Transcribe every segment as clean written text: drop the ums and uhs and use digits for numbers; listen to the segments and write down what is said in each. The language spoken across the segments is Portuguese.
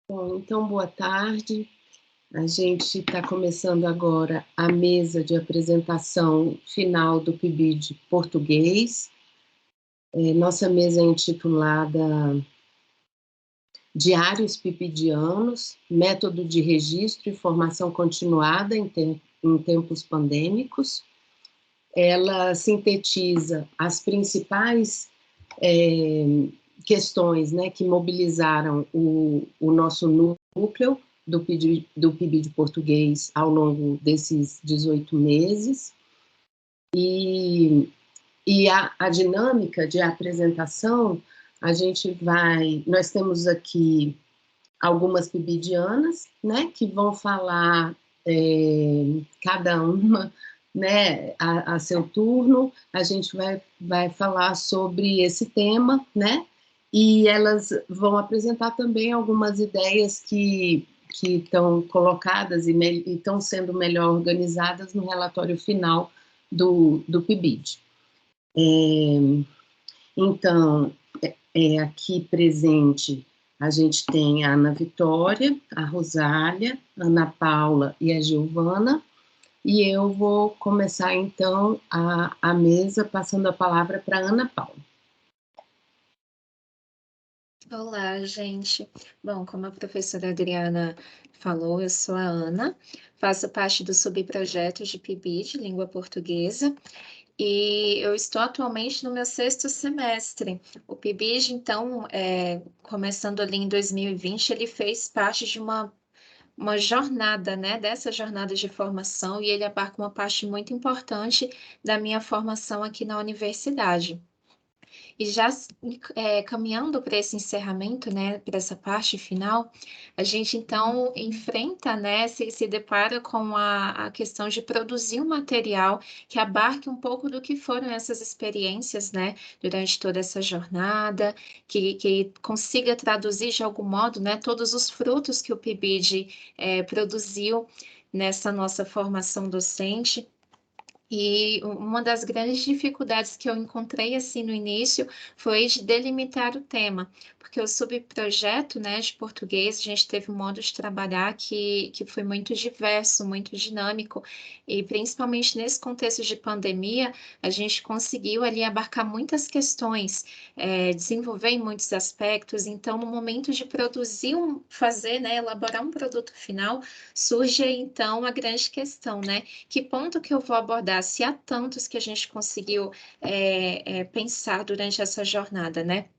Bom, então boa tarde. A gente está começando agora a mesa de apresentação final do PIBID português. Nossa mesa é intitulada Diários Pibidianos, Método de Registro e Formação Continuada em Tempos Pandêmicos. Ela sintetiza as principais questões, né, que mobilizaram o nosso núcleo do PIBID português ao longo desses 18 meses, e a dinâmica de apresentação, nós temos aqui algumas pibidianas, né, que vão falar, cada uma, né, a seu turno. A gente vai falar sobre esse tema, né, e elas vão apresentar também algumas ideias que estão colocadas e estão sendo melhor organizadas no relatório final do PIBID. Então, aqui presente a gente tem a Ana Vitória, a Rosália, a Ana Paula e a Giovana, e eu vou começar então a mesa passando a palavra para a Ana Paula. Olá, gente. Bom, como a professora Adriana falou, eu sou a Ana, faço parte do subprojeto de PIBID, Língua Portuguesa, e eu estou atualmente no meu 6º semestre. O PIBID, então, começando ali em 2020, ele fez parte de uma jornada, né, dessa jornada de formação, e ele abarca uma parte muito importante da minha formação aqui na universidade. E já caminhando para esse encerramento, né, para essa parte final, a gente então enfrenta, né, se depara com a questão de produzir um material que abarque um pouco do que foram essas experiências, né, durante toda essa jornada, que consiga traduzir de algum modo, né, todos os frutos que o PIBID produziu nessa nossa formação docente. E uma das grandes dificuldades que eu encontrei, assim, no início, foi de delimitar o tema, porque o subprojeto, né, de português, a gente teve um modo de trabalhar que foi muito diverso, muito dinâmico, e principalmente nesse contexto de pandemia, a gente conseguiu ali abarcar muitas questões, desenvolver em muitos aspectos. Então, no momento de produzir fazer, né, elaborar um produto final, surge então a grande questão, né? Que ponto que eu vou abordar? Se há tantos que a gente conseguiu pensar durante essa jornada, né?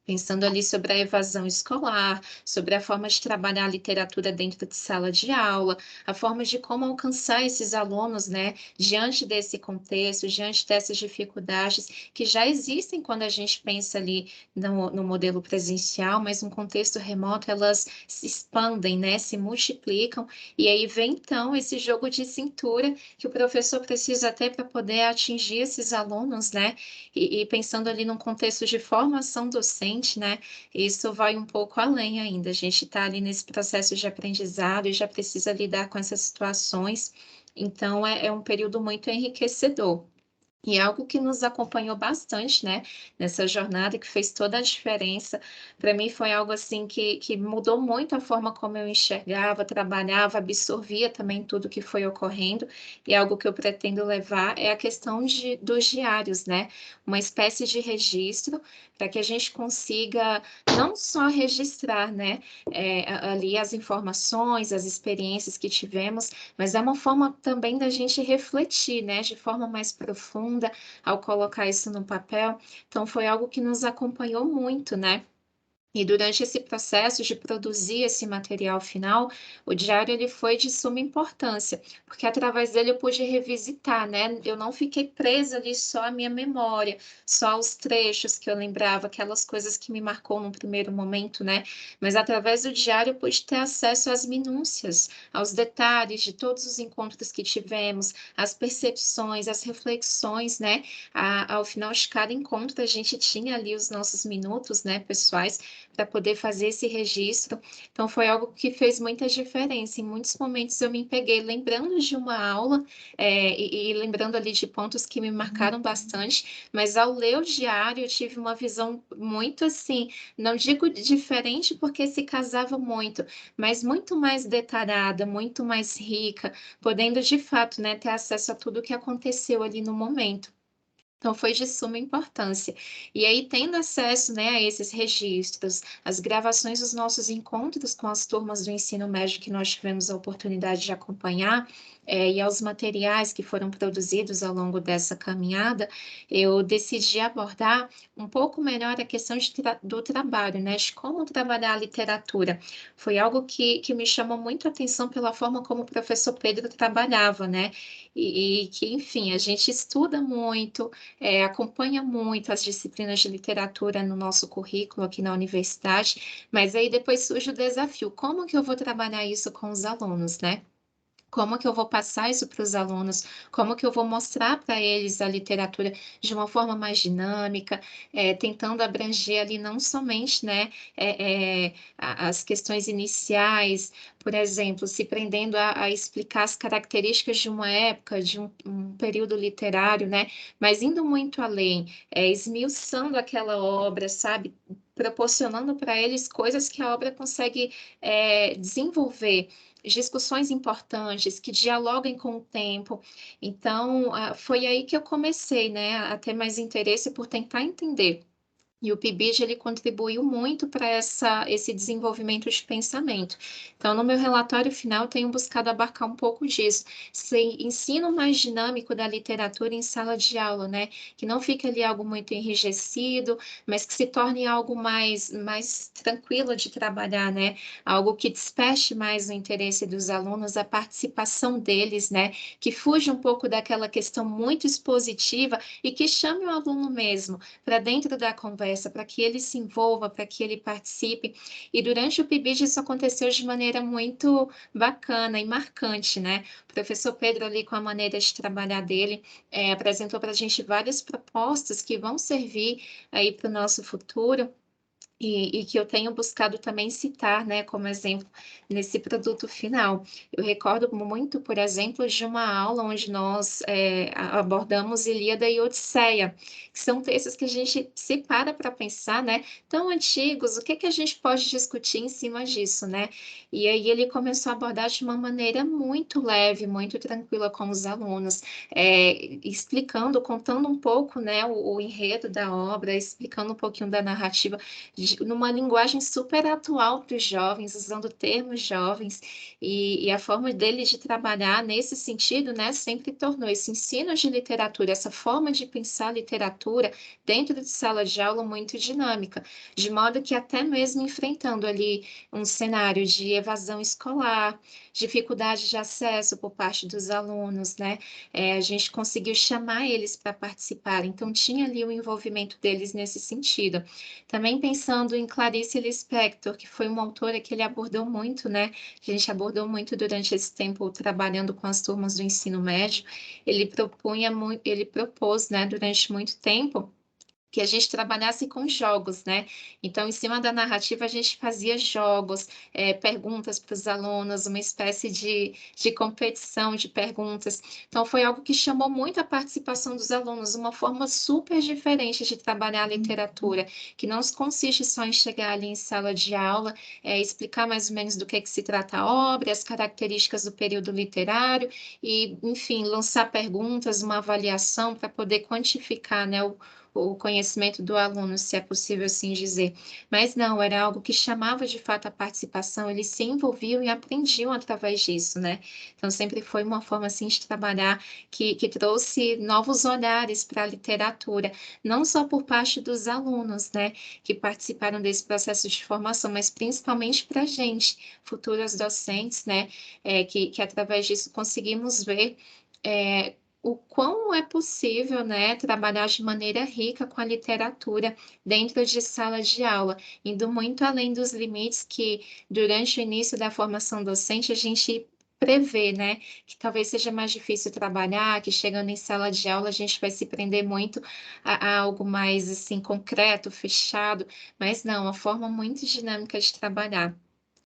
Pensando ali sobre a evasão escolar, sobre a forma de trabalhar a literatura dentro de sala de aula, a forma de como alcançar esses alunos, né, diante desse contexto, diante dessas dificuldades que já existem quando a gente pensa ali no modelo presencial, mas no contexto remoto elas se expandem, né, se multiplicam, e aí vem então esse jogo de cintura que o professor precisa ter para poder atingir esses alunos, né, e pensando ali num contexto de formação docente, né, isso vai um pouco além ainda. A gente está ali nesse processo de aprendizado e já precisa lidar com essas situações, então é um período muito enriquecedor. E algo que nos acompanhou bastante, né, nessa jornada, que fez toda a diferença, para mim foi algo assim que mudou muito a forma como eu enxergava, trabalhava, absorvia também tudo que foi ocorrendo, e algo que eu pretendo levar é a questão dos diários, né, uma espécie de registro para que a gente consiga não só registrar, né, ali as informações, as experiências que tivemos, mas é uma forma também da gente refletir, né, de forma mais profunda ao colocar isso no papel. Então foi algo que nos acompanhou muito, né. E durante esse processo de produzir esse material final, o diário ele foi de suma importância, porque através dele eu pude revisitar, né, eu não fiquei presa ali só à minha memória, só aos trechos que eu lembrava, aquelas coisas que me marcou num primeiro momento, né, mas através do diário eu pude ter acesso às minúcias, aos detalhes de todos os encontros que tivemos, as percepções, as reflexões, né, ao final de cada encontro a gente tinha ali os nossos minutos, né, pessoais, para poder fazer esse registro. Então, foi algo que fez muita diferença. Em muitos momentos eu me peguei lembrando de uma aula e lembrando ali de pontos que me marcaram bastante, mas ao ler o diário eu tive uma visão muito assim, não digo diferente porque se casava muito, mas muito mais detalhada, muito mais rica, podendo de fato, né, ter acesso a tudo o que aconteceu ali no momento. Então, foi de suma importância. E aí, tendo acesso, né, a esses registros, as gravações dos nossos encontros com as turmas do ensino médio que nós tivemos a oportunidade de acompanhar, e aos materiais que foram produzidos ao longo dessa caminhada, eu decidi abordar um pouco melhor a questão do trabalho, né, de como trabalhar a literatura. Foi algo que me chamou muito a atenção pela forma como o professor Pedro trabalhava, né, e que, enfim, a gente estuda muito, acompanha muito as disciplinas de literatura no nosso currículo aqui na universidade, mas aí depois surge o desafio: como que eu vou trabalhar isso com os alunos, né? Como que eu vou passar isso para os alunos? Como que eu vou mostrar para eles a literatura de uma forma mais dinâmica, tentando abranger ali não somente, né, as questões iniciais, por exemplo, se prendendo a explicar as características de uma época, de um período literário, né, mas indo muito além, esmiuçando aquela obra, sabe? Proporcionando para eles coisas que a obra consegue desenvolver, discussões importantes que dialoguem com o tempo. Então, foi aí que eu comecei, né, a ter mais interesse por tentar entender. E o PIBID, ele contribuiu muito para esse desenvolvimento de pensamento. Então, no meu relatório final, eu tenho buscado abarcar um pouco disso, esse ensino mais dinâmico da literatura em sala de aula, né? Que não fique ali algo muito enrijecido, mas que se torne algo mais tranquilo de trabalhar, né? Algo que desperte mais o interesse dos alunos, a participação deles, né? Que fuja um pouco daquela questão muito expositiva e que chame o aluno mesmo para dentro da conversa, para que ele se envolva, para que ele participe. E durante o PIBID isso aconteceu de maneira muito bacana e marcante, né? O professor Pedro ali, com a maneira de trabalhar dele, apresentou para a gente várias propostas que vão servir aí para o nosso futuro. E que eu tenho buscado também citar, né, como exemplo nesse produto final. Eu recordo muito, por exemplo, de uma aula onde nós abordamos Ilíada e Odisseia, que são textos que a gente se para pensar, né, tão antigos, o que que a gente pode discutir em cima disso, né? E aí ele começou a abordar de uma maneira muito leve, muito tranquila com os alunos, explicando, contando um pouco, né, o enredo da obra, explicando um pouquinho da narrativa, numa linguagem super atual para os jovens, usando termos jovens, e a forma dele de trabalhar nesse sentido, né, sempre tornou esse ensino de literatura, essa forma de pensar literatura dentro de sala de aula muito dinâmica, de modo que até mesmo enfrentando ali um cenário de evasão escolar, dificuldade de acesso por parte dos alunos, né, a gente conseguiu chamar eles para participar, então tinha ali o envolvimento deles nesse sentido. Também pensando em Clarice Lispector, que foi uma autora que ele abordou muito, né? A gente abordou muito durante esse tempo trabalhando com as turmas do ensino médio. Ele propôs, né, durante muito tempo, que a gente trabalhasse com jogos, né? Então, em cima da narrativa, a gente fazia jogos, perguntas para os alunos, uma espécie de competição de perguntas. Então, foi algo que chamou muito a participação dos alunos, uma forma super diferente de trabalhar a literatura, que não consiste só em chegar ali em sala de aula, explicar mais ou menos do que se trata a obra, as características do período literário e, enfim, lançar perguntas, uma avaliação para poder quantificar, né, o conhecimento do aluno, se é possível assim dizer. Mas não, era algo que chamava de fato a participação, eles se envolviam e aprendiam através disso, né? Então sempre foi uma forma assim de trabalhar que trouxe novos olhares para a literatura, não só por parte dos alunos, né, que participaram desse processo de formação, mas principalmente para a gente, futuras docentes, né, que através disso conseguimos ver o quão é possível, né, trabalhar de maneira rica com a literatura dentro de sala de aula, indo muito além dos limites que, durante o início da formação docente, a gente prever, né, que talvez seja mais difícil trabalhar, que chegando em sala de aula a gente vai se prender muito a algo mais, assim, concreto, fechado, mas não, uma forma muito dinâmica de trabalhar.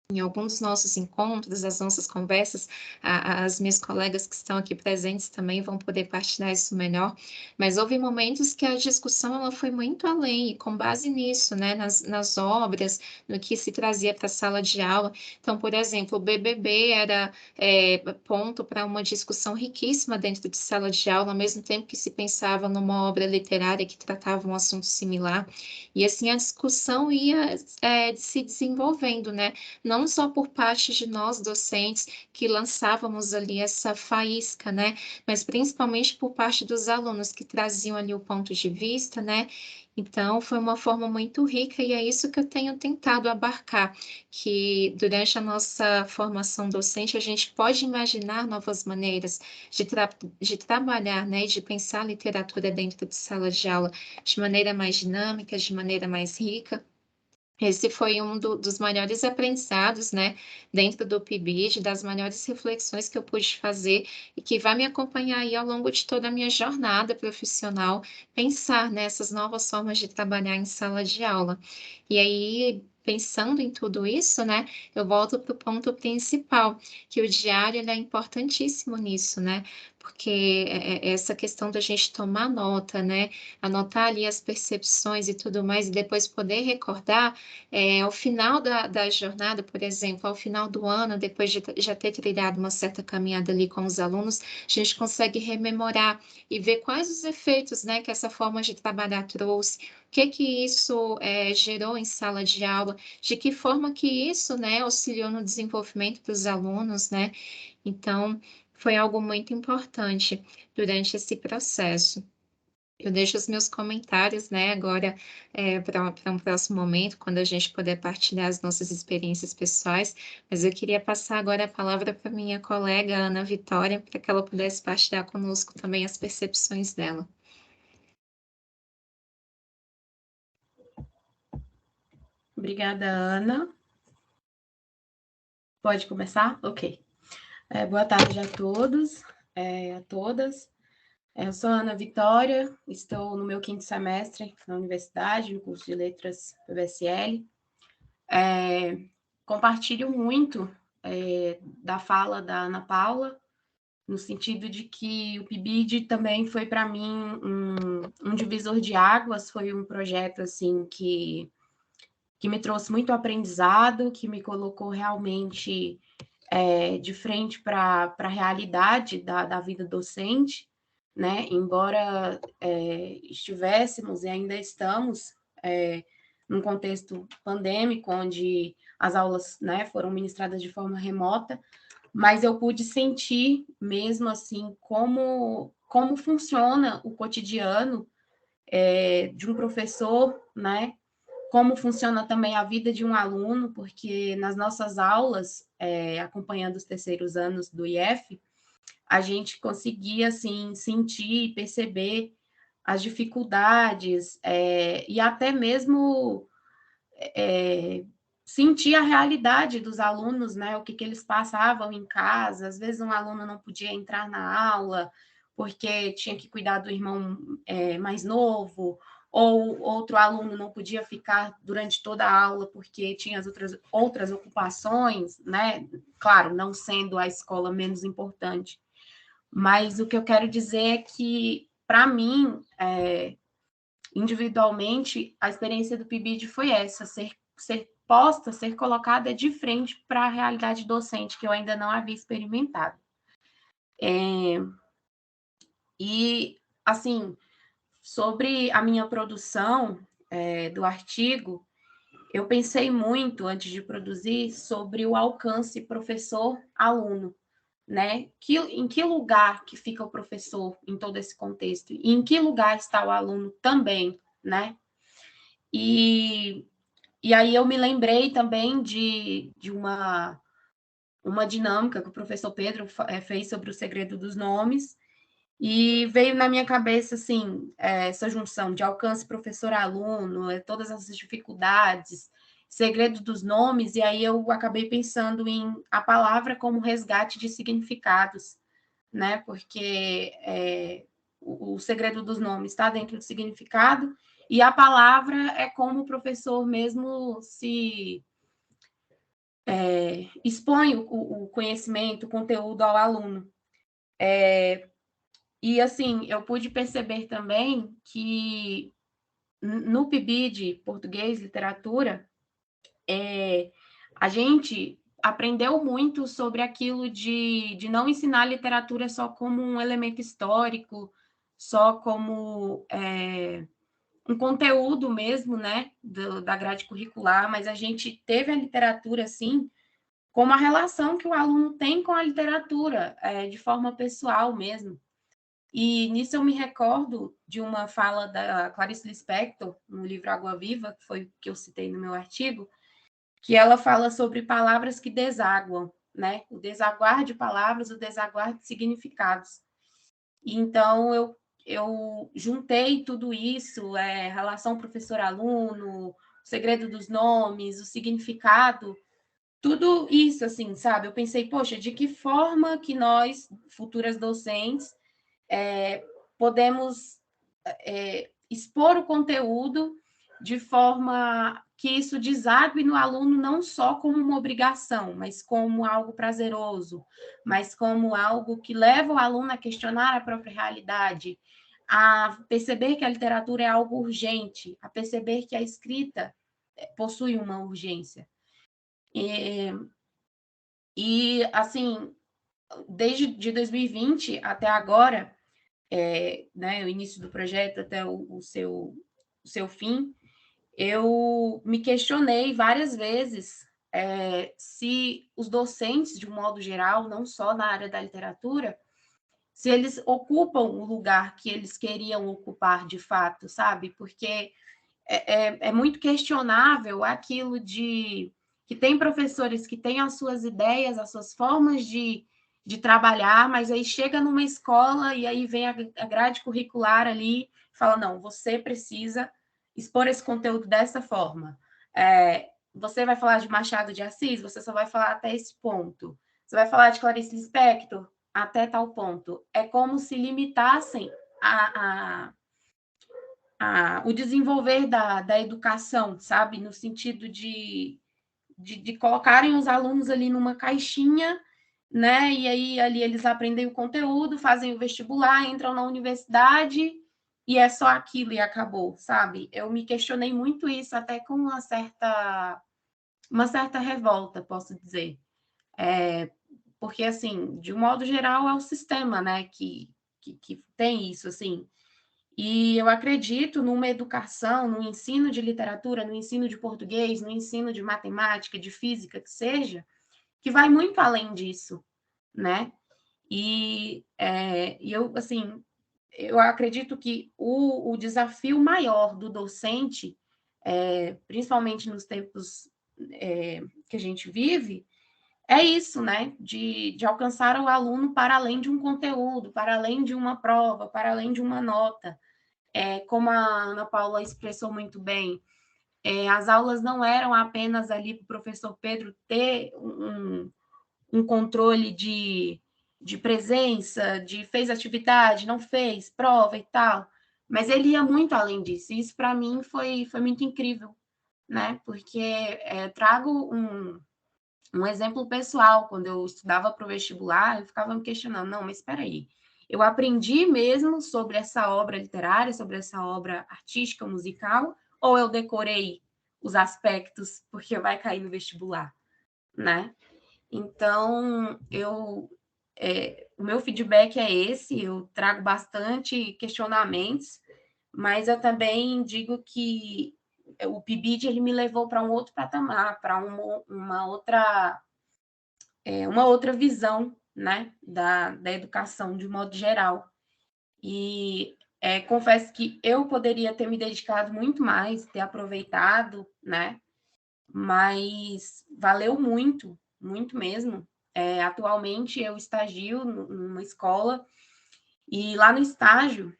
Em alguns dos nossos encontros, as nossas conversas, as minhas colegas que estão aqui presentes também vão poder partilhar isso melhor, mas houve momentos que a discussão ela foi muito além, e com base nisso, né, nas obras, no que se trazia para a sala de aula. Então, por exemplo, o BBB era ponto para uma discussão riquíssima dentro de sala de aula, ao mesmo tempo que se pensava numa obra literária que tratava um assunto similar, e assim a discussão ia se desenvolvendo, né? Não só por parte de nós docentes que lançávamos ali essa faísca, né, mas principalmente por parte dos alunos que traziam ali o ponto de vista, né. Então foi uma forma muito rica e é isso que eu tenho tentado abarcar, que durante a nossa formação docente a gente pode imaginar novas maneiras de trabalhar, né, e de pensar a literatura dentro de sala de aula de maneira mais dinâmica, de maneira mais rica. Esse foi um dos maiores aprendizados, né, dentro do PIBID, das maiores reflexões que eu pude fazer e que vai me acompanhar aí ao longo de toda a minha jornada profissional, pensar nessas novas formas de trabalhar em sala de aula. E aí, pensando em tudo isso, né, eu volto para o ponto principal, que o diário ele é importantíssimo nisso, né, porque essa questão da gente tomar nota, né, anotar ali as percepções e tudo mais, e depois poder recordar, ao final da jornada, por exemplo, ao final do ano, depois de já ter trilhado uma certa caminhada ali com os alunos, a gente consegue rememorar e ver quais os efeitos, né, que essa forma de trabalhar trouxe, o que isso gerou em sala de aula, de que forma que isso, né, auxiliou no desenvolvimento dos alunos, né. Então, foi algo muito importante durante esse processo. Eu deixo os meus comentários, né, agora, pra um próximo momento, quando a gente puder partilhar as nossas experiências pessoais, mas eu queria passar agora a palavra para minha colega Ana Vitória, para que ela pudesse partilhar conosco também as percepções dela. Obrigada, Ana. Pode começar? Ok. Boa tarde a todos, a todas. Eu sou a Ana Vitória, estou no meu 5º semestre na universidade, no curso de Letras PBSL. Compartilho muito da fala da Ana Paula, no sentido de que o PIBID também foi para mim um divisor de águas, foi um projeto assim que me trouxe muito aprendizado, que me colocou realmente de frente para a realidade da vida docente, né? Embora estivéssemos e ainda estamos num contexto pandêmico, onde as aulas, né, foram ministradas de forma remota, mas eu pude sentir mesmo assim como funciona o cotidiano de um professor, né? Como funciona também a vida de um aluno, porque nas nossas aulas, acompanhando os terceiros anos do IF, a gente conseguia assim sentir e perceber as dificuldades e até mesmo sentir a realidade dos alunos, né? O que eles passavam em casa. Às vezes um aluno não podia entrar na aula porque tinha que cuidar do irmão mais novo, ou outro aluno não podia ficar durante toda a aula porque tinha as outras ocupações, né? Claro, não sendo a escola menos importante. Mas o que eu quero dizer é que, para mim, individualmente, a experiência do PIBID foi essa, ser posta, ser colocada de frente para a realidade docente, que eu ainda não havia experimentado. E, assim, sobre a minha produção do artigo, eu pensei muito, antes de produzir, sobre o alcance professor-aluno, né? Em que lugar que fica o professor em todo esse contexto? E em que lugar está o aluno também, né? E aí eu me lembrei também de uma dinâmica que o professor Pedro fez sobre o segredo dos nomes, e veio na minha cabeça, assim, essa junção de alcance professor-aluno, todas essas dificuldades, Segredo dos Nomes, e aí eu acabei pensando em a palavra como resgate de significados, né? Porque o segredo dos nomes está dentro do significado, e a palavra é como o professor mesmo se expõe o conhecimento, o conteúdo ao aluno. E, assim, eu pude perceber também que no PIBID, Português, Literatura, a gente aprendeu muito sobre aquilo de não ensinar literatura só como um elemento histórico, só como um conteúdo mesmo, né, da grade curricular, mas a gente teve a literatura, assim, como a relação que o aluno tem com a literatura, de forma pessoal mesmo. E nisso eu me recordo de uma fala da Clarice Lispector, no livro Água Viva, que foi o que eu citei no meu artigo, que ela fala sobre palavras que desaguam, né? O desaguar de palavras, o desaguar de significados. E então, eu juntei tudo isso, relação professor-aluno, o segredo dos nomes, o significado, tudo isso, assim, sabe? Eu pensei, poxa, de que forma que nós, futuras docentes, podemos expor o conteúdo de forma que isso desague no aluno não só como uma obrigação, mas como algo prazeroso, mas como algo que leva o aluno a questionar a própria realidade, a perceber que a literatura é algo urgente, a perceber que a escrita possui uma urgência. E assim, desde de 2020 até agora, né, o início do projeto até o seu fim, eu me questionei várias vezes se os docentes, de um modo geral, não só na área da literatura, se eles ocupam o lugar que eles queriam ocupar de fato, sabe? Porque é muito questionável aquilo de que tem professores que têm as suas ideias, as suas formas de trabalhar, mas aí chega numa escola e aí vem a grade curricular ali e fala, não, você precisa expor esse conteúdo dessa forma. Você vai falar de Machado de Assis, você só vai falar até esse ponto. Você vai falar de Clarice Lispector até tal ponto. É como se limitassem o desenvolver da educação, sabe? No sentido de colocarem os alunos ali numa caixinha, né? E aí ali eles aprendem o conteúdo, fazem o vestibular, entram na universidade e é só aquilo e acabou, sabe? Eu me questionei muito isso, até com uma certa revolta, posso dizer. Porque, assim, de um modo geral, é o sistema, né, que tem isso, assim. E eu acredito numa educação, no ensino de literatura, no ensino de português, no ensino de matemática, de física, que seja, que vai muito além disso, né? E eu, assim, eu acredito que o desafio maior do docente, principalmente nos tempos que a gente vive, é isso, né? De alcançar o aluno para além de um conteúdo, para além de uma prova, para além de uma nota. Como a Ana Paula expressou muito bem, as aulas não eram apenas ali para o professor Pedro ter um controle de presença, de fez atividade, não fez, prova e tal, mas ele ia muito além disso. E isso, para mim, foi muito incrível, né? Porque trago um exemplo pessoal. Quando eu estudava para o vestibular, eu ficava me questionando, não, mas espera aí, eu aprendi mesmo sobre essa obra literária, sobre essa obra artística, musical, ou eu decorei os aspectos porque vai cair no vestibular, né? Então, o meu feedback é esse, eu trago bastante questionamentos, mas eu também digo que o PIBID ele me levou para um outro patamar, para uma outra visão, né, da educação de modo geral. E confesso que eu poderia ter me dedicado muito mais, ter aproveitado, né, mas valeu muito, muito mesmo. Atualmente eu estagio numa escola e lá no estágio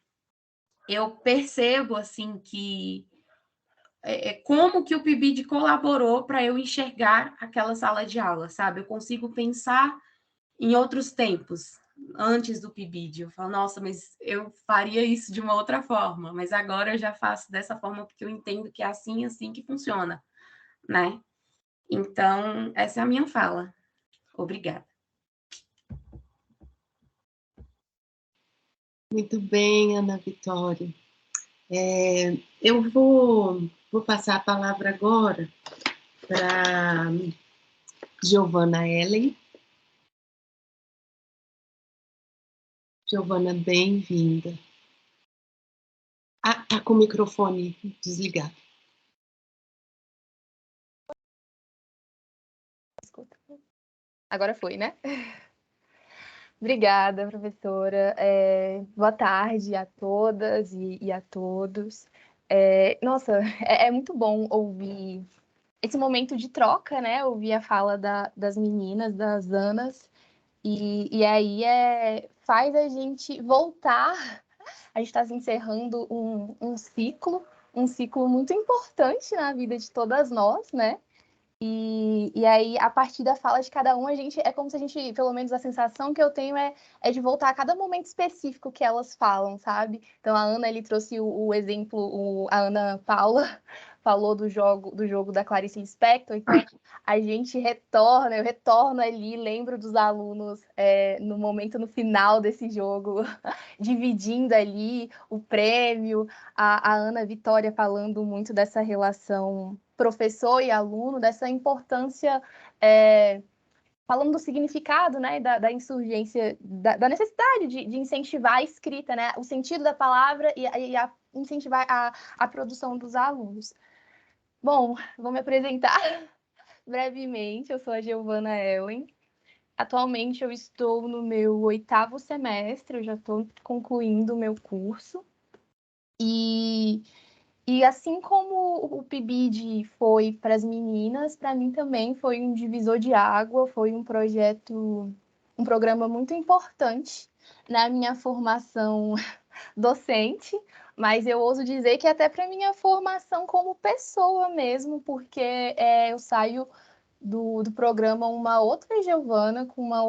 eu percebo assim que como que o PIBID colaborou para eu enxergar aquela sala de aula, sabe? Eu consigo pensar em outros tempos, antes do PIBID. Eu falo, nossa, mas eu faria isso de uma outra forma, mas agora eu já faço dessa forma porque eu entendo que é assim que funciona, né? Então, essa é a minha fala. Obrigada. Muito bem, Ana Vitória. Eu vou passar a palavra agora para Giovana Ellen. Giovana, bem-vinda. Ah, tá com o microfone desligado. Escuta. Agora foi, né? Obrigada, professora. Boa tarde a todas e a todos. Nossa, é muito bom ouvir esse momento de troca, né? Ouvir a fala das meninas, das Anas, e aí faz a gente voltar. A gente está encerrando um ciclo muito importante na vida de todas nós, né? E aí, a partir da fala de cada um, é como se a gente, pelo menos a sensação que eu tenho é de voltar a cada momento específico que elas falam, sabe? Então, a Ana, ele trouxe o exemplo, a Ana Paula falou do jogo da Clarice Lispector, então a gente eu retorno ali, lembro dos alunos no momento, no final desse jogo, dividindo ali o prêmio, a Ana Vitória falando muito dessa relação professor e aluno, dessa importância, falando do significado, né, da insurgência, da necessidade de incentivar a escrita, né, o sentido da palavra e incentivar a produção dos alunos. Bom, vou me apresentar brevemente, eu sou a Giovana Ellen. Atualmente eu estou no meu 8º semestre, eu já estou concluindo o meu curso. E assim como o PIBID foi para as meninas, para mim também foi um divisor de água, foi um programa muito importante na minha formação docente, mas eu ouso dizer que até para minha formação como pessoa mesmo, porque eu saio do programa uma outra Giovana, com uma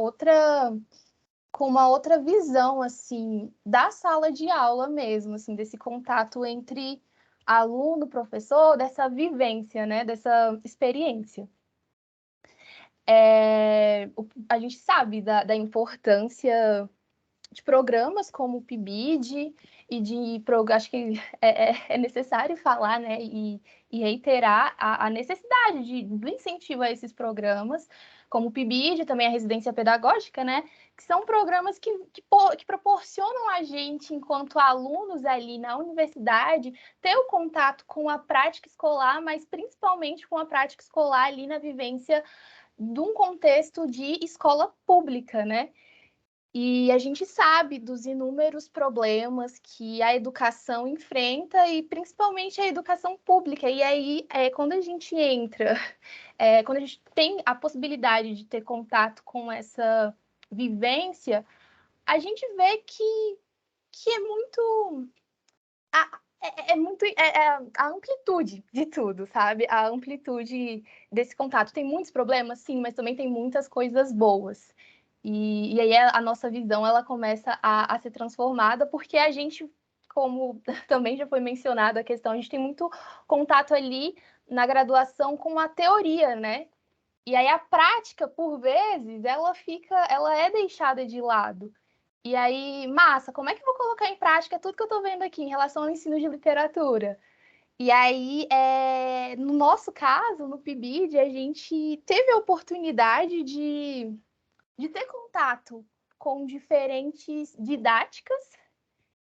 outra visão, assim, da sala de aula mesmo, assim, desse contato entre aluno, professor, dessa vivência, né, dessa experiência. A gente sabe da importância de programas como o PIBID acho que é necessário falar, né, e reiterar a necessidade do incentivo a esses programas, como o PIBID, também a residência pedagógica, né, que são programas que proporcionam a gente, enquanto alunos ali na universidade, ter o contato com a prática escolar, mas principalmente com a prática escolar ali na vivência de um contexto de escola pública, né? E a gente sabe dos inúmeros problemas que a educação enfrenta, e principalmente a educação pública. E aí, quando a gente entra, quando a gente tem a possibilidade de ter contato com essa vivência, a gente vê que é muito. A amplitude de tudo, sabe? A amplitude desse contato. Tem muitos problemas, sim, mas também tem muitas coisas boas. E aí a nossa visão ela começa a ser transformada, porque a gente, como também já foi mencionado a questão, a gente tem muito contato ali na graduação com a teoria, né? E aí a prática, por vezes, ela é deixada de lado. E aí, massa, como é que eu vou colocar em prática tudo que eu estou vendo aqui em relação ao ensino de literatura? E aí, no nosso caso, no PIBID, a gente teve a oportunidade de ter contato com diferentes didáticas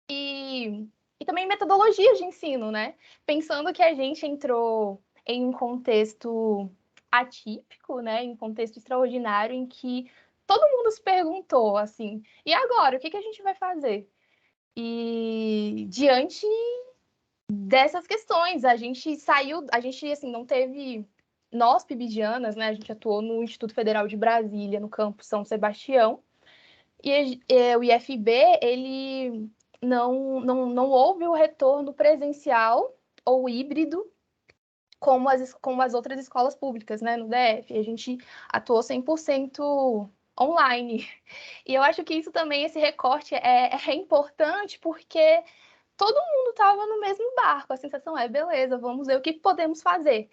e também metodologias de ensino, né? Pensando que a gente entrou em um contexto atípico, né? Em um contexto extraordinário em que todo mundo se perguntou assim, e agora, o que a gente vai fazer? E diante dessas questões, a gente assim, não teve, nós PIBidianas, né, a gente atuou no Instituto Federal de Brasília, no campus São Sebastião, e o IFB, ele não houve o retorno presencial ou híbrido como as outras escolas públicas, né, no DF. A gente atuou 100% online. E eu acho que isso também, esse recorte é importante porque todo mundo estava no mesmo barco. A sensação é, beleza, vamos ver o que podemos fazer.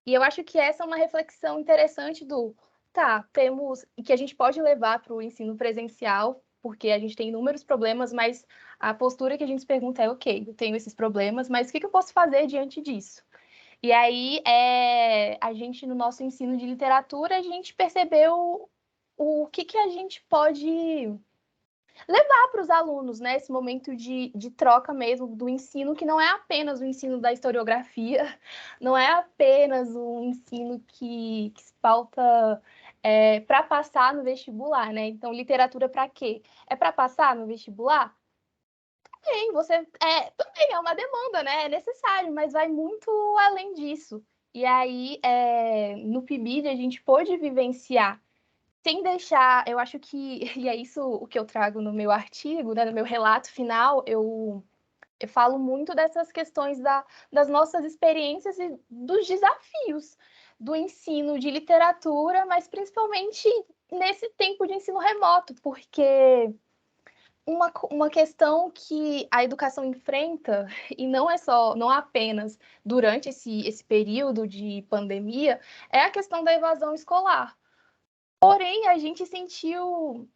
E eu acho que essa é uma reflexão interessante temos, e que a gente pode levar para o ensino presencial, porque a gente tem inúmeros problemas, mas a postura que a gente se pergunta é, ok, eu tenho esses problemas, mas o que eu posso fazer diante disso? E aí, a gente, no nosso ensino de literatura, a gente percebeu o que a gente pode levar para os alunos, né? Esse momento de troca mesmo do ensino, que não é apenas o ensino da historiografia, não é apenas um ensino que se pauta para passar no vestibular, né? Então, literatura para quê? É para passar no vestibular? Também, também é uma demanda, né? É necessário, mas vai muito além disso. E aí, no PIBID, a gente pôde vivenciar sem deixar, eu acho que, e é isso o que eu trago no meu artigo, né, no meu relato final, eu falo muito dessas questões das nossas experiências e dos desafios do ensino de literatura, mas principalmente nesse tempo de ensino remoto, porque uma questão que a educação enfrenta, e não apenas durante esse período de pandemia, é a questão da evasão escolar. Porém, a gente sentiu,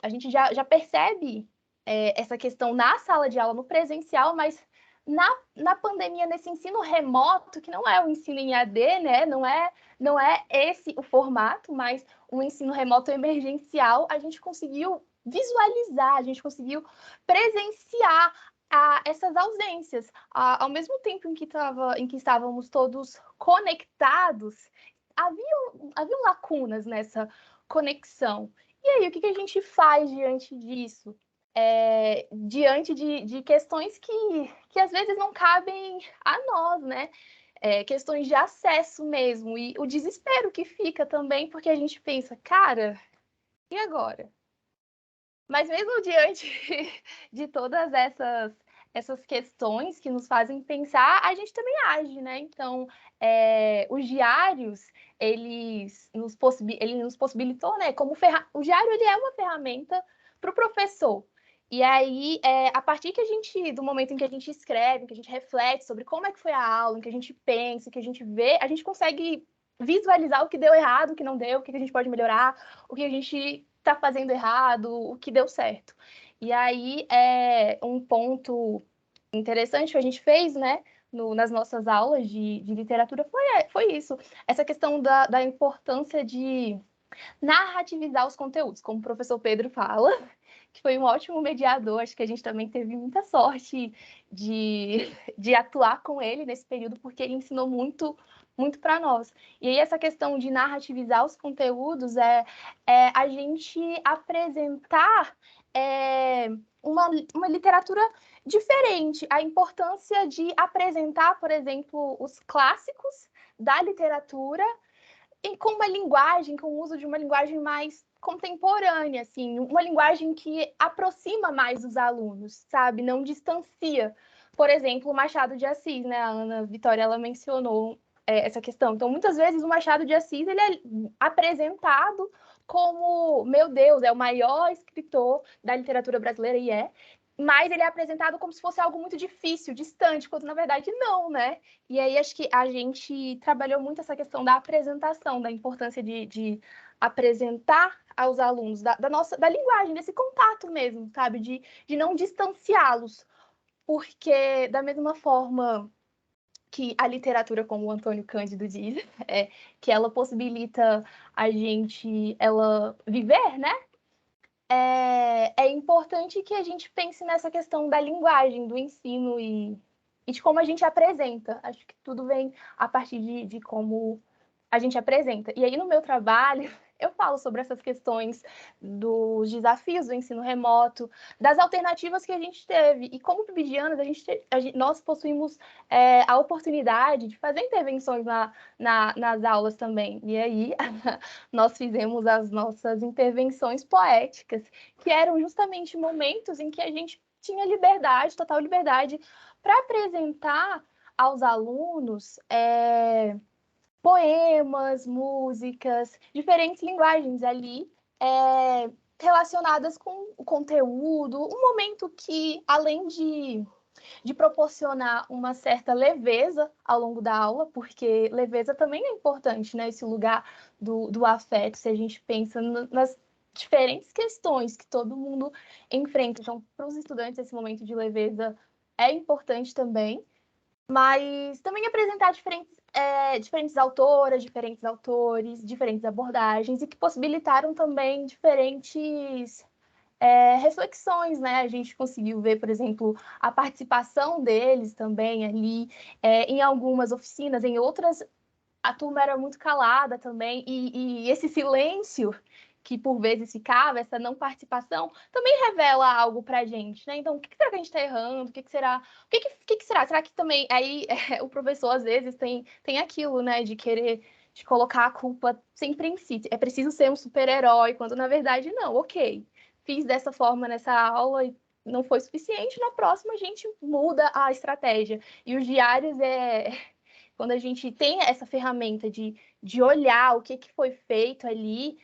a gente já percebe essa questão na sala de aula, no presencial, mas na pandemia, nesse ensino remoto, que não é o ensino em AD, né? Não é esse o formato, mas um ensino remoto emergencial, a gente conseguiu visualizar, a gente conseguiu presenciar essas ausências. Ao mesmo tempo em que estávamos todos conectados, haviam lacunas nessa conexão. E aí, o que a gente faz diante disso? Diante de questões que às vezes não cabem a nós, né? Questões de acesso mesmo, e o desespero que fica também, porque a gente pensa, cara, e agora? Mas mesmo diante de todas essas questões que nos fazem pensar, a gente também age, né? Então, os diários, ele nos possibilitou, né? O diário, ele é uma ferramenta para o professor. E aí, a partir do momento em que a gente escreve, que a gente reflete sobre como é que foi a aula, em que a gente pensa, que a gente vê, a gente consegue visualizar o que deu errado, o que não deu, o que a gente pode melhorar, o que a gente está fazendo errado, o que deu certo. E aí, um ponto interessante que a gente fez, né, nas nossas aulas de literatura foi isso, essa questão da importância de narrativizar os conteúdos, como o professor Pedro fala, que foi um ótimo mediador, acho que a gente também teve muita sorte de atuar com ele nesse período, porque ele ensinou muito para nós. E aí essa questão de narrativizar os conteúdos é a gente apresentar uma literatura diferente, a importância de apresentar, por exemplo, os clássicos da literatura com uma linguagem, com o uso de uma linguagem mais contemporânea, assim, uma linguagem que aproxima mais os alunos, sabe? Não distancia. Por exemplo, o Machado de Assis, né? A Ana Vitória, ela mencionou essa questão. Então, muitas vezes o Machado de Assis, ele é apresentado como, meu Deus, é o maior escritor da literatura brasileira, e mas ele é apresentado como se fosse algo muito difícil, distante, quando na verdade não, né? E aí acho que a gente trabalhou muito essa questão da apresentação, da importância de apresentar aos alunos, da linguagem, desse contato mesmo, sabe? De não distanciá-los, porque da mesma forma que a literatura, como o Antônio Cândido diz, que ela possibilita a gente ela viver, né? É importante que a gente pense nessa questão da linguagem, do ensino e de como a gente apresenta. Acho que tudo vem a partir de como a gente apresenta. E aí, no meu trabalho, eu falo sobre essas questões dos desafios do ensino remoto, das alternativas que a gente teve. E como PIBidianas, nós possuímos a oportunidade de fazer intervenções nas aulas também. E aí, nós fizemos as nossas intervenções poéticas, que eram justamente momentos em que a gente tinha liberdade, total liberdade, para apresentar aos alunos poemas, músicas, diferentes linguagens ali relacionadas com o conteúdo, um momento que, além de proporcionar uma certa leveza ao longo da aula, porque leveza também é importante, né? Esse lugar do afeto, se a gente pensa nas diferentes questões que todo mundo enfrenta. Então, para os estudantes, esse momento de leveza é importante também, mas também apresentar diferentes autoras, diferentes autores, diferentes abordagens, e que possibilitaram também diferentes reflexões, né? A gente conseguiu ver, por exemplo, a participação deles também ali em algumas oficinas, em outras a turma era muito calada também, e esse silêncio que por vezes ficava, essa não participação, também revela algo para a gente, né? Então, o que será que a gente está errando? O que será? O que será? Será que também aí o professor às vezes tem aquilo, né, de querer de colocar a culpa sempre em si? É preciso ser um super-herói, quando na verdade não. Ok, fiz dessa forma nessa aula e não foi suficiente, na próxima a gente muda a estratégia. E os diários quando a gente tem essa ferramenta de olhar o que foi feito ali,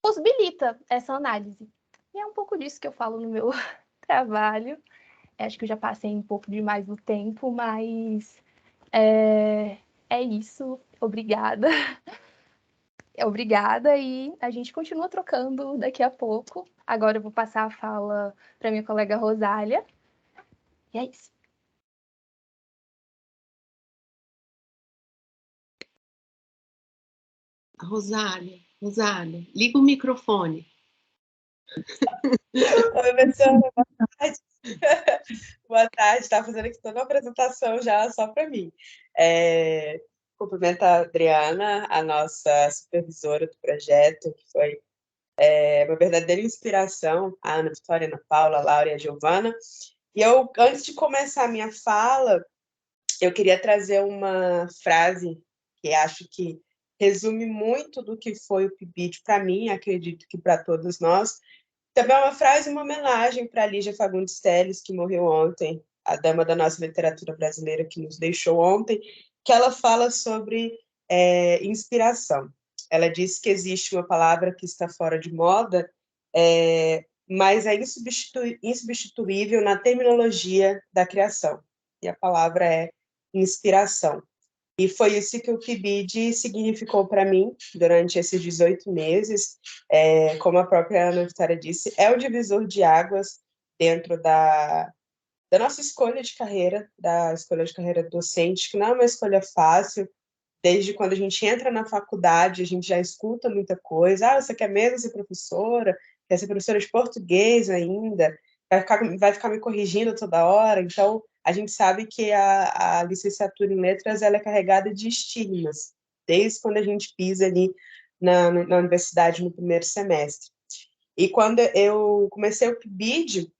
possibilita essa análise. E é um pouco disso que eu falo no meu trabalho. Acho que eu já passei um pouco demais do tempo, mas é isso. Obrigada. Obrigada, e a gente continua trocando daqui a pouco. Agora eu vou passar a fala para minha colega Rosália. E é isso. Rosália, liga o microfone. Oi, professora, boa tarde. Boa tarde, estava fazendo aqui toda uma apresentação já só para mim. Cumprimento a Adriana, a nossa supervisora do projeto, que foi uma verdadeira inspiração, a Ana Vitória, a Ana Paula, a Laura e a Giovana. E eu, antes de começar a minha fala, eu queria trazer uma frase que acho que resume muito do que foi o PIBID para mim, acredito que para todos nós. Também é uma frase, uma homenagem para Lígia Fagundes Telles, que morreu ontem, a dama da nossa literatura brasileira que nos deixou ontem, que ela fala sobre inspiração. Ela diz que existe uma palavra que está fora de moda, mas é insubstituível na terminologia da criação. E a palavra é inspiração. E foi isso que o PIBID significou para mim durante esses 18 meses. Como a própria Ana Vitória disse, é o divisor de águas dentro da nossa escolha de carreira, da escolha de carreira docente, que não é uma escolha fácil. Desde quando a gente entra na faculdade, a gente já escuta muita coisa. Ah, você quer mesmo ser professora? Quer ser professora de português ainda? Vai ficar me corrigindo toda hora? Então, a gente sabe que a licenciatura em letras ela é carregada de estigmas, desde quando a gente pisa ali na universidade no primeiro semestre. E quando eu comecei o PIBID,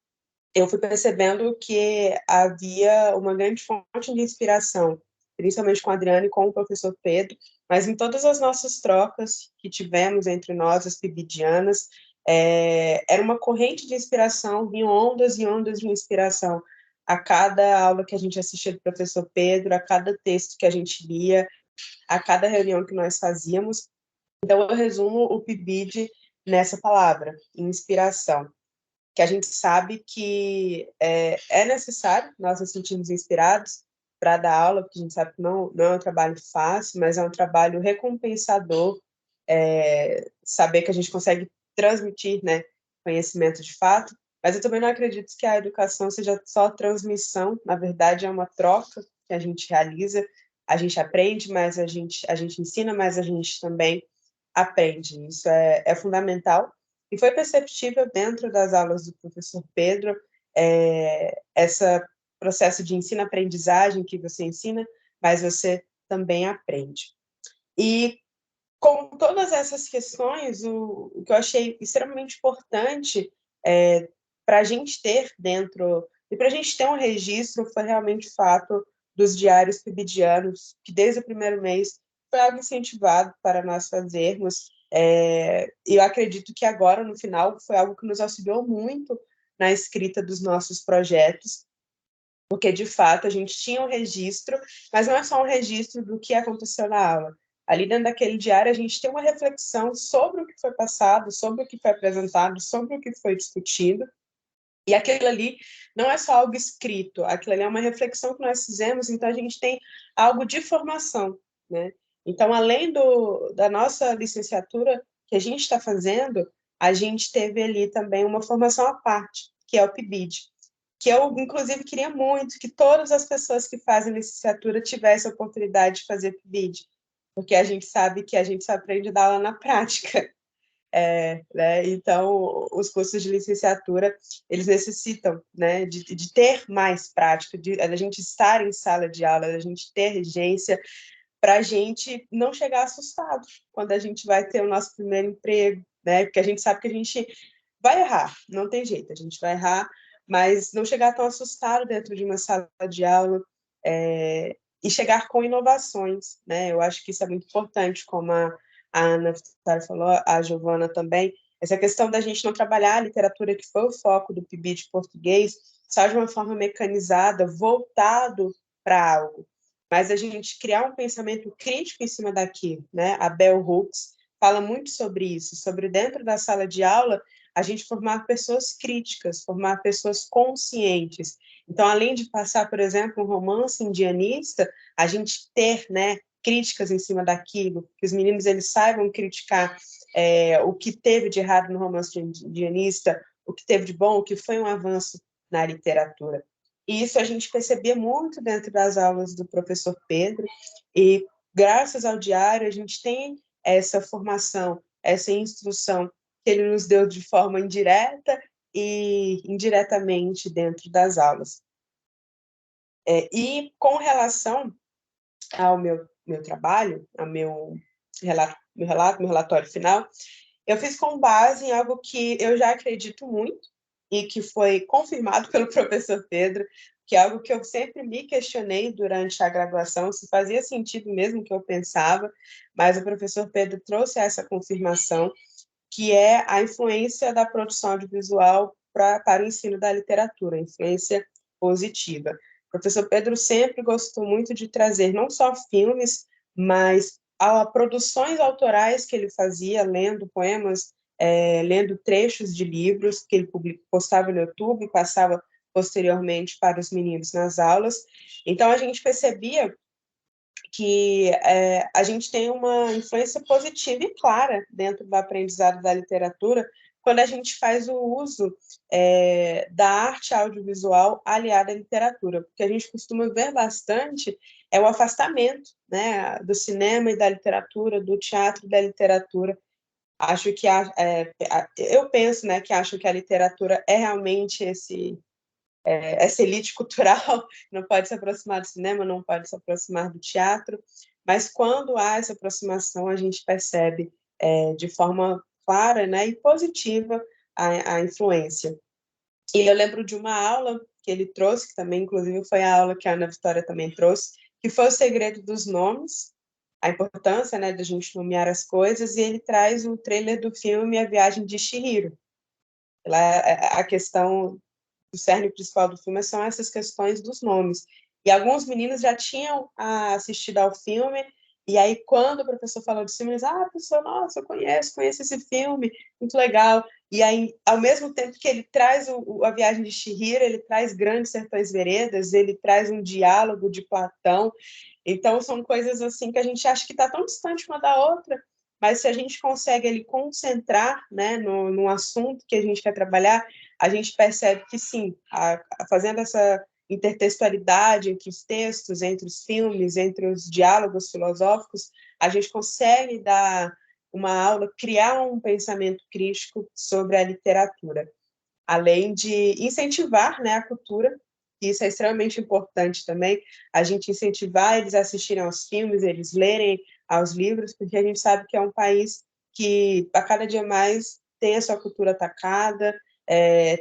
eu fui percebendo que havia uma grande fonte de inspiração, principalmente com a Adriana e com o professor Pedro, mas em todas as nossas trocas que tivemos entre nós, as pibidianas, era uma corrente de inspiração, vinham ondas e ondas de inspiração a cada aula que a gente assistia do professor Pedro, a cada texto que a gente lia, a cada reunião que nós fazíamos. Então, eu resumo o PIBID nessa palavra, inspiração, que a gente sabe que é necessário nós nos sentirmos inspirados para dar aula, porque a gente sabe que não é um trabalho fácil, mas é um trabalho recompensador, saber que a gente consegue transmitir, né, conhecimento de fato, mas eu também não acredito que a educação seja só transmissão, na verdade é uma troca que a gente realiza, a gente aprende, mas a gente ensina, mas a gente também aprende, isso é fundamental. E foi perceptível dentro das aulas do professor Pedro esse processo de ensino-aprendizagem que você ensina, mas você também aprende. E com todas essas questões, o que eu achei extremamente importante para a gente ter dentro, e para a gente ter um registro, foi realmente o fato dos diários pibidianos, que desde o primeiro mês foi algo incentivado para nós fazermos. Eu acredito que agora, no final, foi algo que nos auxiliou muito na escrita dos nossos projetos. porque, de fato, a gente tinha um registro, mas não é só um registro do que aconteceu na aula. Ali dentro daquele diário, a gente tem uma reflexão sobre o que foi passado, sobre o que foi apresentado, sobre o que foi discutido, e aquilo ali não é só algo escrito, aquilo ali é uma reflexão que nós fizemos, então a gente tem algo de formação, né? Então, além da nossa licenciatura que a gente está fazendo, a gente teve ali também uma formação à parte, que é o PIBID, que eu, inclusive, queria muito que todas as pessoas que fazem licenciatura tivessem a oportunidade de fazer PIBID, porque a gente sabe que a gente só aprende a dar aula na prática. Né? Então, os cursos de licenciatura, eles necessitam, né, de ter mais prática, de a gente estar em sala de aula, a gente ter regência, para a gente não chegar assustado quando a gente vai ter o nosso primeiro emprego, né? Porque a gente sabe que a gente vai errar, não tem jeito, a gente vai errar, mas não chegar tão assustado dentro de uma sala de aula, e chegar com inovações, né? Eu acho que isso é muito importante, como a Ana falou, a Giovana também, essa questão da gente não trabalhar a literatura, que foi o foco do PIBID de português, só de uma forma mecanizada, voltado para algo, mas a gente criar um pensamento crítico em cima daquilo, né? A Bell Hooks fala muito sobre isso, sobre dentro da sala de aula, a gente formar pessoas críticas, formar pessoas conscientes. Então, além de passar, por exemplo, um romance indianista, a gente ter, né, críticas em cima daquilo, que os meninos eles saibam criticar o que teve de errado no romance indianista, o que teve de bom, o que foi um avanço na literatura. E isso a gente percebia muito dentro das aulas do professor Pedro, e graças ao diário a gente tem essa formação, essa instrução que ele nos deu de forma indireta e indiretamente dentro das aulas. E com relação ao meu trabalho, ao meu relatório final, eu fiz com base em algo que eu já acredito muito e que foi confirmado pelo professor Pedro, que é algo que eu sempre me questionei durante a graduação, se fazia sentido mesmo que eu pensava, mas o professor Pedro trouxe essa confirmação, que é a influência da produção audiovisual para o ensino da literatura, a influência positiva. O professor Pedro sempre gostou muito de trazer não só filmes, mas produções autorais que ele fazia, lendo poemas, lendo trechos de livros que ele postava no YouTube e passava posteriormente para os meninos nas aulas. Então, a gente percebia que a gente tem uma influência positiva e clara dentro do aprendizado da literatura quando a gente faz o uso da arte audiovisual aliada à literatura, porque a gente costuma ver bastante o afastamento, né, do cinema e da literatura, do teatro e da literatura. Acho que eu penso, né, que acho que a literatura é realmente essa elite cultural, não pode se aproximar do cinema, não pode se aproximar do teatro, mas quando há essa aproximação, a gente percebe de forma clara, né, e positiva a influência. E eu lembro de uma aula que ele trouxe, que também, inclusive, foi a aula que a Ana Vitória também trouxe, que foi o segredo dos nomes, a importância, né, de a gente nomear as coisas, e ele traz o trailer do filme A Viagem de Chihiro. A questão o cerne principal do filme são essas questões dos nomes. E alguns meninos já tinham assistido ao filme, e aí quando o professor falou de filme, eles, professor, nossa, eu conheço esse filme, muito legal. E aí, ao mesmo tempo que ele traz a Viagem de Chihiro, ele traz Grandes Sertões Veredas, ele traz um diálogo de Platão. Então, são coisas assim que a gente acha que está tão distante uma da outra, mas se a gente consegue ali concentrar, né, no assunto que a gente quer trabalhar, a gente percebe que sim, fazendo essa intertextualidade entre os textos, entre os filmes, entre os diálogos filosóficos, a gente consegue dar uma aula, criar um pensamento crítico sobre a literatura, além de incentivar, né, a cultura, e isso é extremamente importante também, a gente incentivar eles a assistirem aos filmes, eles lerem aos livros, porque a gente sabe que é um país que, a cada dia mais, tem a sua cultura atacada,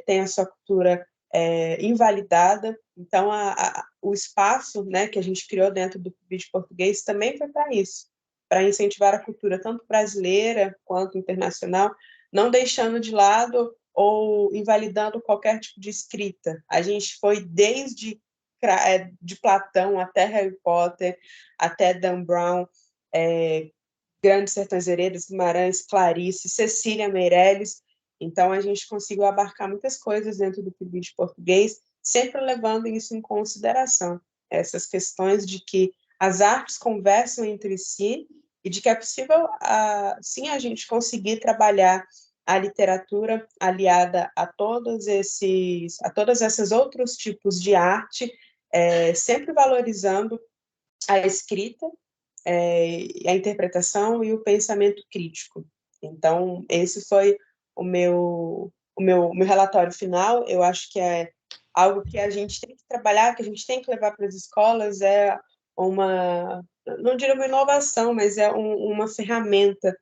tem a sua cultura invalidada. Então, o espaço, né, que a gente criou dentro do vídeo português também foi para isso, para incentivar a cultura tanto brasileira quanto internacional, não deixando de lado ou invalidando qualquer tipo de escrita. A gente foi desde de Platão até Harry Potter, até Dan Brown, Grandes Sertões Veredas, Guimarães, Clarice, Cecília Meirelles. Então, a gente conseguiu abarcar muitas coisas dentro do PIBID português, sempre levando isso em consideração, essas questões de que as artes conversam entre si e de que é possível, sim, a gente conseguir trabalhar a literatura aliada a todos esses outros tipos de arte, sempre valorizando a escrita, a interpretação e o pensamento crítico. Então, esse foi o meu relatório final. Eu acho que é algo que a gente tem que trabalhar, que a gente tem que levar para as escolas, não diria uma inovação, mas é uma ferramenta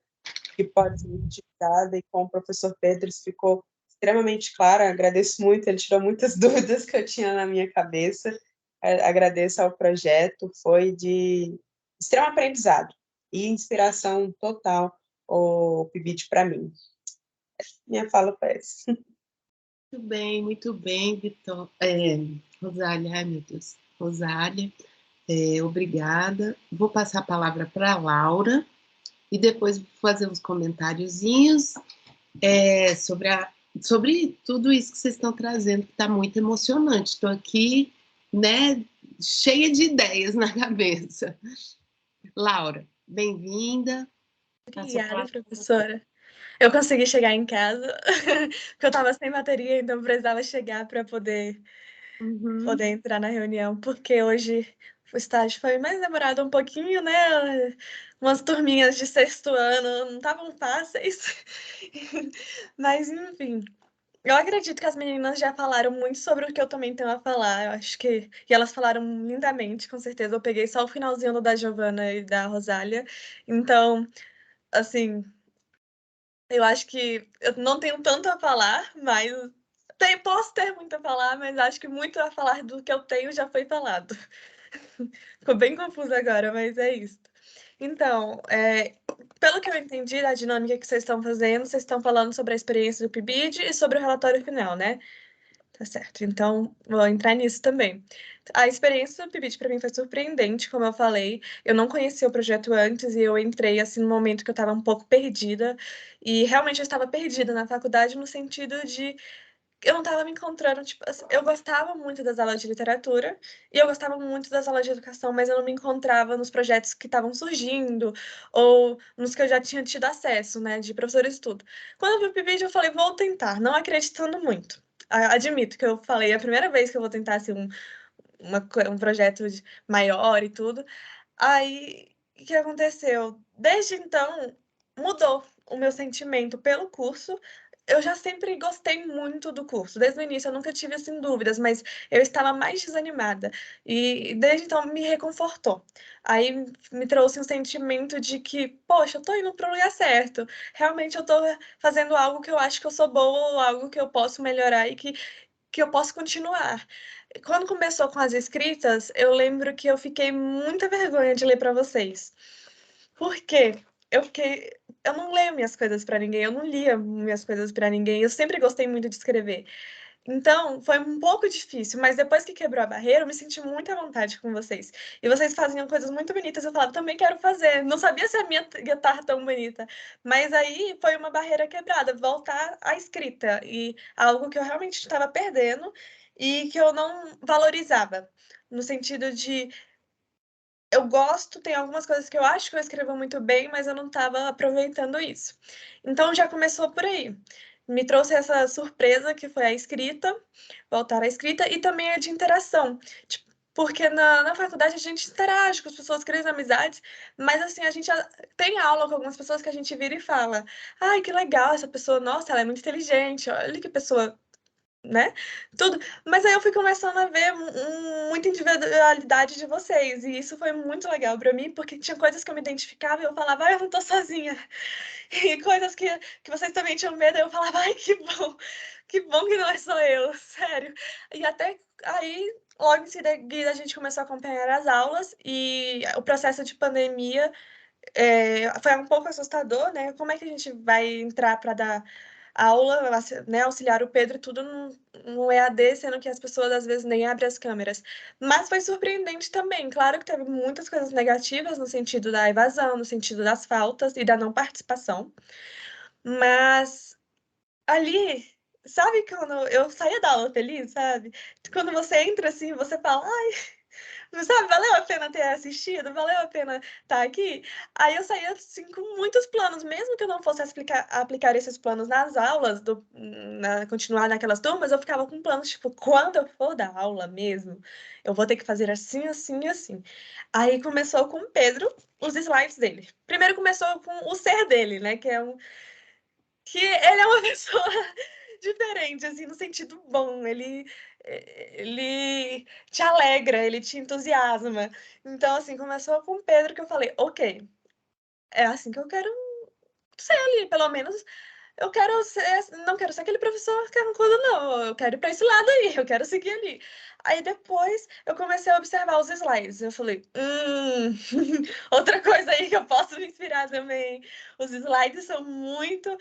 que pode ser utilizada, e com o professor Pedro isso ficou extremamente claro. Agradeço muito, ele tirou muitas dúvidas que eu tinha na minha cabeça. Agradeço ao projeto, foi de extremo aprendizado e inspiração total o PIBID para mim. Minha fala foi essa. Muito bem, Vitor. Rosália, ai meu Deus, Rosália, obrigada. Vou passar a palavra para a Laura e depois vou fazer uns comentáriozinhos sobre tudo isso que vocês estão trazendo, que está muito emocionante. Estou aqui, né, cheia de ideias na cabeça. Laura, bem-vinda. Obrigada, professora. Eu consegui chegar em casa, porque eu estava sem bateria, então precisava chegar para poder entrar na reunião, porque hoje o estágio foi mais demorado um pouquinho, né? Umas turminhas de sexto ano não estavam fáceis, mas enfim. Eu acredito que as meninas já falaram muito sobre o que eu também tenho a falar. Eu acho que. E elas falaram lindamente, com certeza. Eu peguei só o finalzinho do da Giovana e da Rosália. Então, assim, eu acho que eu não tenho tanto a falar, mas posso ter muito a falar, mas acho que muito a falar do que eu tenho já foi falado. Ficou bem confuso agora, mas é isso. Então, pelo que eu entendi da dinâmica que vocês estão fazendo, vocês estão falando sobre a experiência do PIBID e sobre o relatório final, né? Tá certo. Então, vou entrar nisso também. A experiência do PIBID para mim foi surpreendente, como eu falei. Eu não conhecia o projeto antes e eu entrei assim no momento que eu estava um pouco perdida. E realmente eu estava perdida na faculdade no sentido de eu não estava me encontrando, tipo, assim, eu gostava muito das aulas de literatura e eu gostava muito das aulas de educação, mas eu não me encontrava nos projetos que estavam surgindo ou nos que eu já tinha tido acesso, né, de professores e tudo. Quando eu vi o PIBID, eu falei, vou tentar, não acreditando muito. Admito que eu falei, é a primeira vez que eu vou tentar assim, um projeto maior e tudo. Aí, o que aconteceu? Desde então, mudou o meu sentimento pelo curso. Eu já sempre gostei muito do curso. Desde o início eu nunca tive assim dúvidas, mas eu estava mais desanimada. E desde então me reconfortou. Aí me trouxe um sentimento de que, poxa, eu tô indo para o lugar certo. Realmente eu tô fazendo algo que eu acho que eu sou boa, ou algo que eu posso melhorar e que eu posso continuar. Quando começou com as escritas, eu lembro que eu fiquei muita vergonha de ler para vocês. Por quê? Eu não leio minhas coisas para ninguém, eu não lia minhas coisas para ninguém. Eu sempre gostei muito de escrever. Então, foi um pouco difícil, mas depois que quebrou a barreira, eu me senti muito à vontade com vocês. E vocês faziam coisas muito bonitas, eu falava, também quero fazer. Não sabia se a minha guitarra tão bonita, mas aí foi uma barreira quebrada, voltar à escrita, e algo que eu realmente estava perdendo e que eu não valorizava, no sentido de eu gosto, tem algumas coisas que eu acho que eu escrevo muito bem, mas eu não estava aproveitando isso. Então já começou por aí. Me trouxe essa surpresa que foi a escrita, voltar à escrita, e também a de interação. Tipo, porque na faculdade a gente interage com as pessoas, cria amizades, mas assim, a gente tem aula com algumas pessoas que a gente vira e fala: ai, que legal essa pessoa, nossa, ela é muito inteligente, olha que pessoa, né? Tudo. Mas aí eu fui começando a ver muita individualidade de vocês, e isso foi muito legal para mim, porque tinha coisas que eu me identificava e eu falava, eu não tô sozinha. E coisas que vocês também tinham medo, eu falava, ai, que bom que não é só eu, sério. E até aí, logo em seguida, a gente começou a acompanhar as aulas, e o processo de pandemia foi um pouco assustador, né? Como é que a gente vai entrar para dar aula, né, auxiliar o Pedro, tudo no EAD, sendo que as pessoas às vezes nem abrem as câmeras. Mas foi surpreendente também. Claro que teve muitas coisas negativas no sentido da evasão, no sentido das faltas e da não participação. Mas ali, sabe quando eu saía da aula feliz, sabe? Quando você entra assim, você fala, ai, sabe, valeu a pena ter assistido, valeu a pena estar aqui. Aí eu saía assim, com muitos planos, mesmo que eu não fosse aplicar esses planos nas aulas, continuar naquelas turmas, eu ficava com planos, tipo, quando eu for dar aula mesmo, eu vou ter que fazer assim, assim e assim. Aí começou com o Pedro, os slides dele. Primeiro começou com o ser dele, né, que ele é uma pessoa diferente, assim, no sentido bom. Ele te alegra, ele te entusiasma. Então, assim, começou com o Pedro que eu falei, ok, é assim que eu quero ser ali, pelo menos eu quero ser, não quero ser aquele professor carrancudo, não. Eu quero ir para esse lado aí, eu quero seguir ali. Aí depois eu comecei a observar os slides. Eu falei, outra coisa aí que eu posso me inspirar também. Os slides são muito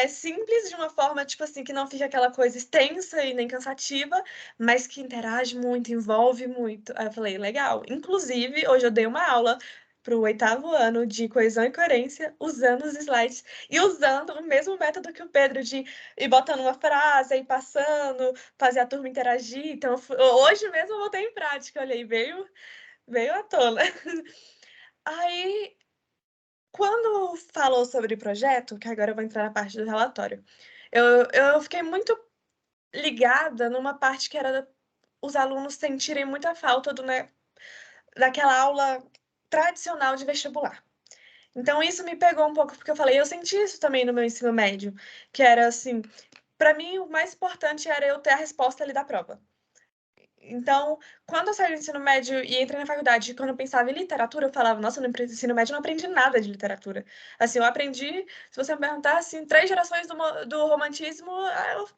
simples, de uma forma, tipo assim, que não fica aquela coisa extensa e nem cansativa, mas que interage muito, envolve muito. Aí eu falei, legal. Inclusive, hoje eu dei uma aula para o 8º ano de coesão e coerência, usando os slides e usando o mesmo método que o Pedro, de ir botando uma frase, aí passando, fazer a turma interagir. Então, hoje mesmo eu botei em prática, olhei, veio à tona. Aí, quando falou sobre o projeto, que agora eu vou entrar na parte do relatório, eu fiquei muito ligada numa parte que era os alunos sentirem muita falta daquela aula tradicional de vestibular. Então, isso me pegou um pouco, porque eu falei, eu senti isso também no meu ensino médio, que era assim, para mim o mais importante era eu ter a resposta ali da prova. Então, quando eu saí do ensino médio e entrei na faculdade, quando eu pensava em literatura, eu falava, nossa, no ensino médio eu não aprendi nada de literatura. Assim, eu aprendi, se você me perguntar, assim, 3 gerações do romantismo,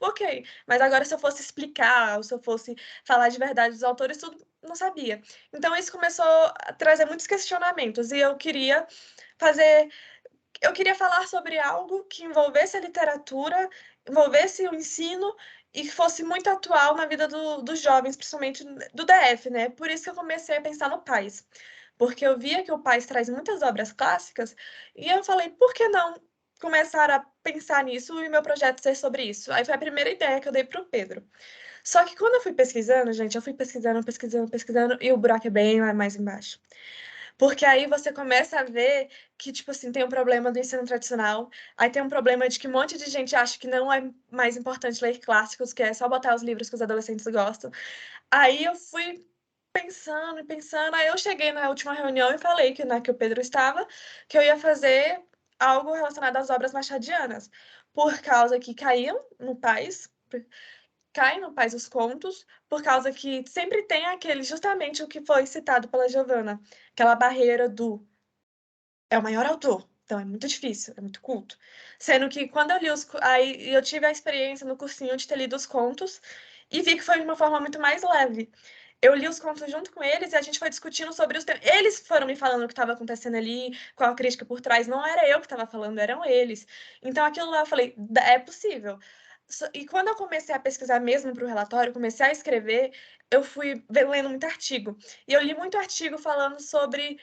ok. Mas agora, se eu fosse explicar, ou se eu fosse falar de verdade dos autores, tudo, não sabia. Então, isso começou a trazer muitos questionamentos, e eu queria falar sobre algo que envolvesse a literatura, envolvesse o ensino e que fosse muito atual na vida dos jovens, principalmente do DF, né? Por isso que eu comecei a pensar no Paz, porque eu via que o Paz traz muitas obras clássicas e eu falei, por que não começar a pensar nisso e meu projeto ser sobre isso? Aí foi a primeira ideia que eu dei para o Pedro. Só que quando eu fui pesquisando, gente, eu fui pesquisando e o buraco é bem mais embaixo. Porque aí você começa a ver que, tipo assim, tem um problema do ensino tradicional, aí tem um problema de que um monte de gente acha que não é mais importante ler clássicos, que é só botar os livros que os adolescentes gostam. Aí eu fui pensando e pensando, aí eu cheguei na última reunião e falei que o Pedro estava, que eu ia fazer algo relacionado às obras machadianas, por causa que caem no Pais os Contos, por causa que sempre tem justamente o que foi citado pela Giovana, aquela barreira do é o maior autor, então é muito difícil, é muito culto. Sendo que quando eu li aí eu tive a experiência no cursinho de ter lido os contos e vi que foi de uma forma muito mais leve. Eu li os contos junto com eles e a gente foi discutindo sobre os temas. Eles foram me falando o que estava acontecendo ali, qual a crítica por trás. Não era eu que estava falando, eram eles. Então aquilo lá eu falei, é possível. E quando eu comecei a pesquisar mesmo para o relatório, comecei a escrever, eu fui lendo muito artigo. E eu li muito artigo falando sobre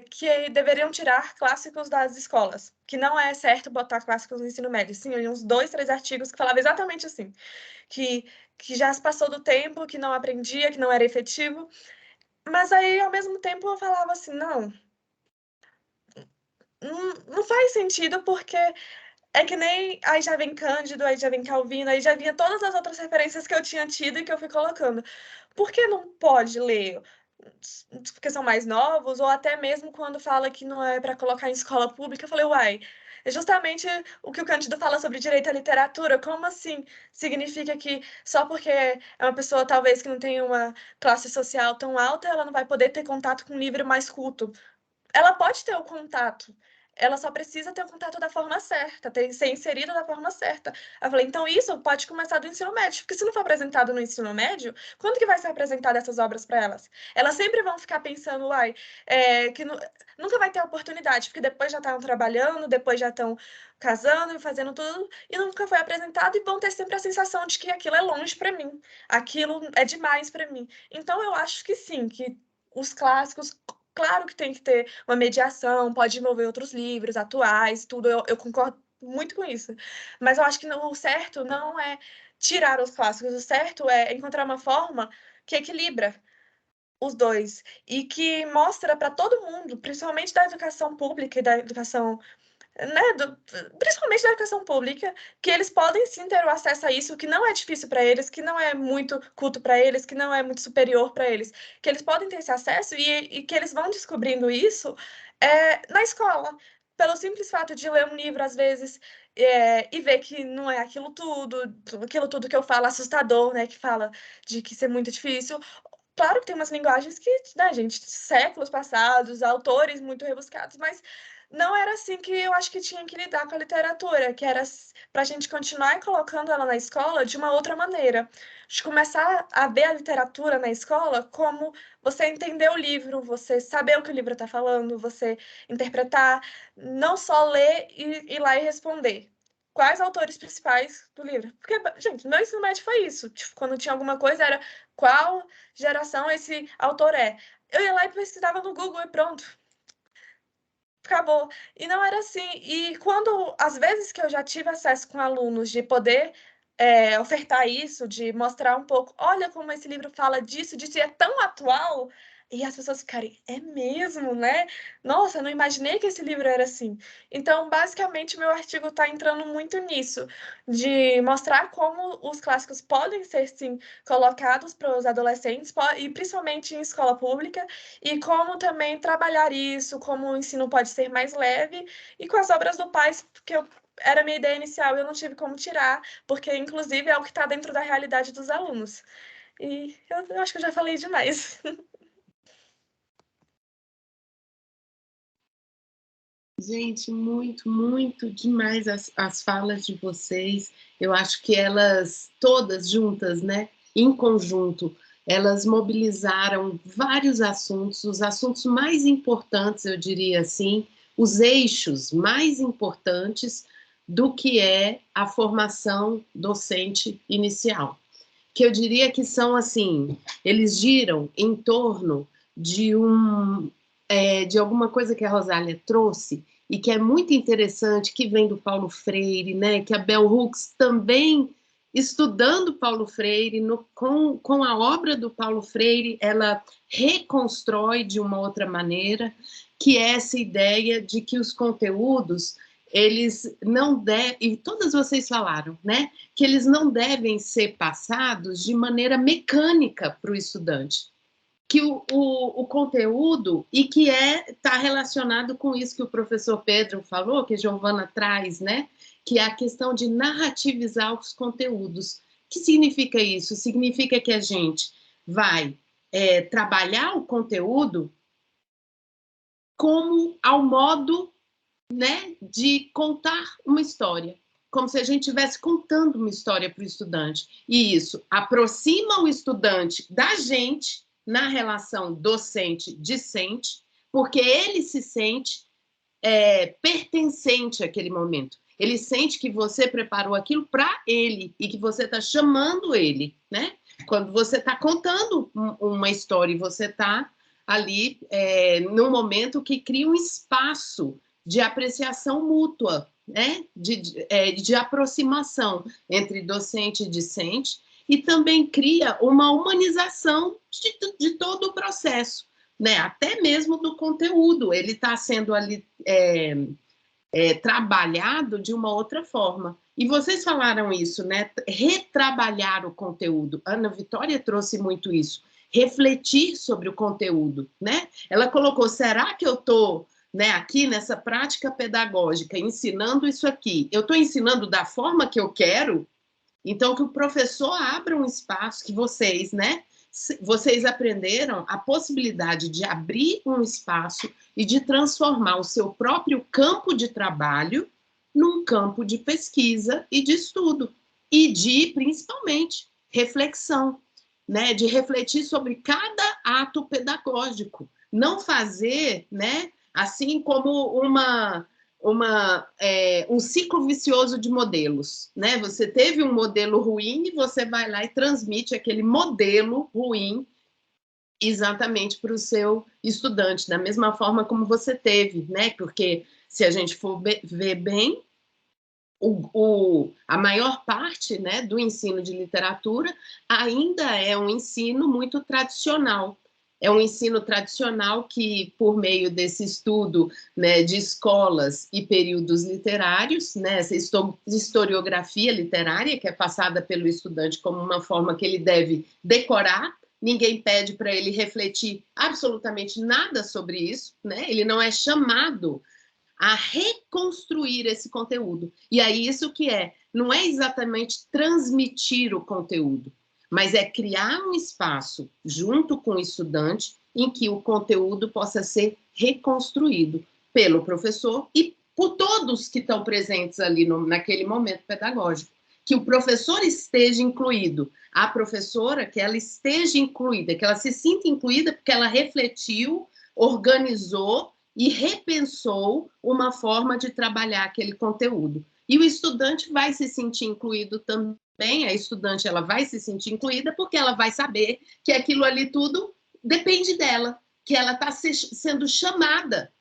que deveriam tirar clássicos das escolas, que não é certo botar clássicos no ensino médio. Sim, eu li uns 2, 3 artigos que falavam exatamente assim, que já se passou do tempo, que não aprendia, que não era efetivo. Mas aí, ao mesmo tempo, eu falava assim, não faz sentido, porque é que nem aí já vem Cândido, aí já vem Calvino, aí já vinha todas as outras referências que eu tinha tido e que eu fui colocando. Por que não pode ler? Porque são mais novos, ou até mesmo quando fala que não é para colocar em escola pública, eu falei, uai, é justamente o que o Cândido fala sobre direito à literatura. Como assim significa que só porque é uma pessoa talvez que não tem uma classe social tão alta, ela não vai poder ter contato com um livro mais culto? Ela pode ter o contato. ela só precisa ter o contato da forma certa, ser inserida da forma certa. Eu falei, então isso pode começar do ensino médio, porque se não for apresentado no ensino médio, quando que vai ser apresentado essas obras para elas? Elas sempre vão ficar pensando, uai, que nunca vai ter oportunidade, porque depois já estão trabalhando, depois já estão casando e fazendo tudo, e nunca foi apresentado, e vão ter sempre a sensação de que aquilo é longe para mim, aquilo é demais para mim. Então, eu acho que sim, que os clássicos, claro que tem que ter uma mediação, pode envolver outros livros atuais, tudo, eu concordo muito com isso. Mas eu acho que o certo não é tirar os clássicos, o certo é encontrar uma forma que equilibra os dois e que mostra para todo mundo, principalmente da educação pública e da educação, né, principalmente da educação pública, que eles podem sim ter o acesso a isso, que não é difícil para eles, que não é muito culto para eles, que não é muito superior para eles, que eles podem ter esse acesso e que eles vão descobrindo isso na escola, pelo simples fato de ler um livro, às vezes, e ver que não é aquilo tudo que eu falo assustador, né, que fala de que isso é muito difícil. Claro que tem umas linguagens que, né, gente, séculos passados, autores muito rebuscados, mas não era assim que eu acho que tinha que lidar com a literatura, que era para a gente continuar colocando ela na escola de uma outra maneira. De começar a ver a literatura na escola como você entender o livro, você saber o que o livro está falando, você interpretar, não só ler e ir lá e responder. Quais autores principais do livro? Porque, gente, meu ensino médio foi isso. Tipo, quando tinha alguma coisa, era qual geração esse autor é. Eu ia lá e pesquisava no Google e pronto. Acabou. E não era assim. E quando, às vezes que eu já tive acesso com alunos de poder ofertar isso, de mostrar um pouco, olha como esse livro fala disso, disso, e é tão atual, e as pessoas ficarem, é mesmo, né? Nossa, eu não imaginei que esse livro era assim. Então, basicamente, meu artigo está entrando muito nisso, de mostrar como os clássicos podem ser, sim, colocados para os adolescentes, e principalmente em escola pública, e como também trabalhar isso, como o ensino pode ser mais leve, e com as obras do Paz, porque era a minha ideia inicial e eu não tive como tirar, porque, inclusive, é o que está dentro da realidade dos alunos. E eu acho que eu já falei demais. Gente, muito, muito demais as falas de vocês. Eu acho que elas, todas juntas, né, em conjunto, elas mobilizaram vários assuntos, os assuntos mais importantes, eu diria assim, os eixos mais importantes do que é a formação docente inicial. Que eu diria que são, assim, eles giram em torno de de alguma coisa que a Rosália trouxe e que é muito interessante, que vem do Paulo Freire, né? Que a Bell Hooks também, estudando Paulo Freire, com a obra do Paulo Freire, ela reconstrói de uma outra maneira, que é essa ideia de que os conteúdos, eles não devem, e todas vocês falaram, né? Que eles não devem ser passados de maneira mecânica para o estudante, que o conteúdo, e que está relacionado com isso que o professor Pedro falou, que a Giovana traz, né? Que é a questão de narrativizar os conteúdos. O que significa isso? Significa que a gente vai trabalhar o conteúdo como ao modo, né, de contar uma história, como se a gente estivesse contando uma história para o estudante. E isso aproxima o estudante da gente na relação docente-discente, porque ele se sente pertencente àquele momento. Ele sente que você preparou aquilo para ele e que você está chamando ele, né? Quando você está contando uma história e você está ali num momento que cria um espaço de apreciação mútua, né? De aproximação entre docente e discente, e também cria uma humanização de todo o processo, né? Até mesmo do conteúdo, ele está sendo ali trabalhado de uma outra forma. E vocês falaram isso, né? Retrabalhar o conteúdo. Ana Vitória trouxe muito isso. Refletir sobre o conteúdo, né? Ela colocou, será que eu estou, né, aqui nessa prática pedagógica ensinando isso aqui? Eu estou ensinando da forma que eu quero? Então, que o professor abra um espaço, que vocês, né, vocês aprenderam a possibilidade de abrir um espaço e de transformar o seu próprio campo de trabalho num campo de pesquisa e de estudo, e de, principalmente, reflexão, né? De refletir sobre cada ato pedagógico, não fazer, né, assim como um ciclo vicioso de modelos, né? Você teve um modelo ruim e você vai lá e transmite aquele modelo ruim exatamente para o seu estudante, da mesma forma como você teve, né? Porque se a gente for ver bem, a maior parte, né, do ensino de literatura ainda é um ensino muito tradicional. É um ensino tradicional que, por meio desse estudo, né, de escolas e períodos literários, né, essa historiografia literária, que é passada pelo estudante como uma forma que ele deve decorar, ninguém pede para ele refletir absolutamente nada sobre isso, né? Ele não é chamado a reconstruir esse conteúdo. E aí isso que não é exatamente transmitir o conteúdo, mas é criar um espaço junto com o estudante em que o conteúdo possa ser reconstruído pelo professor e por todos que estão presentes ali naquele momento pedagógico. Que o professor esteja incluído, a professora, que ela esteja incluída, que ela se sinta incluída porque ela refletiu, organizou e repensou uma forma de trabalhar aquele conteúdo. E o estudante vai se sentir incluído também, a estudante ela vai se sentir incluída porque ela vai saber que aquilo ali tudo depende dela, que ela está sendo chamada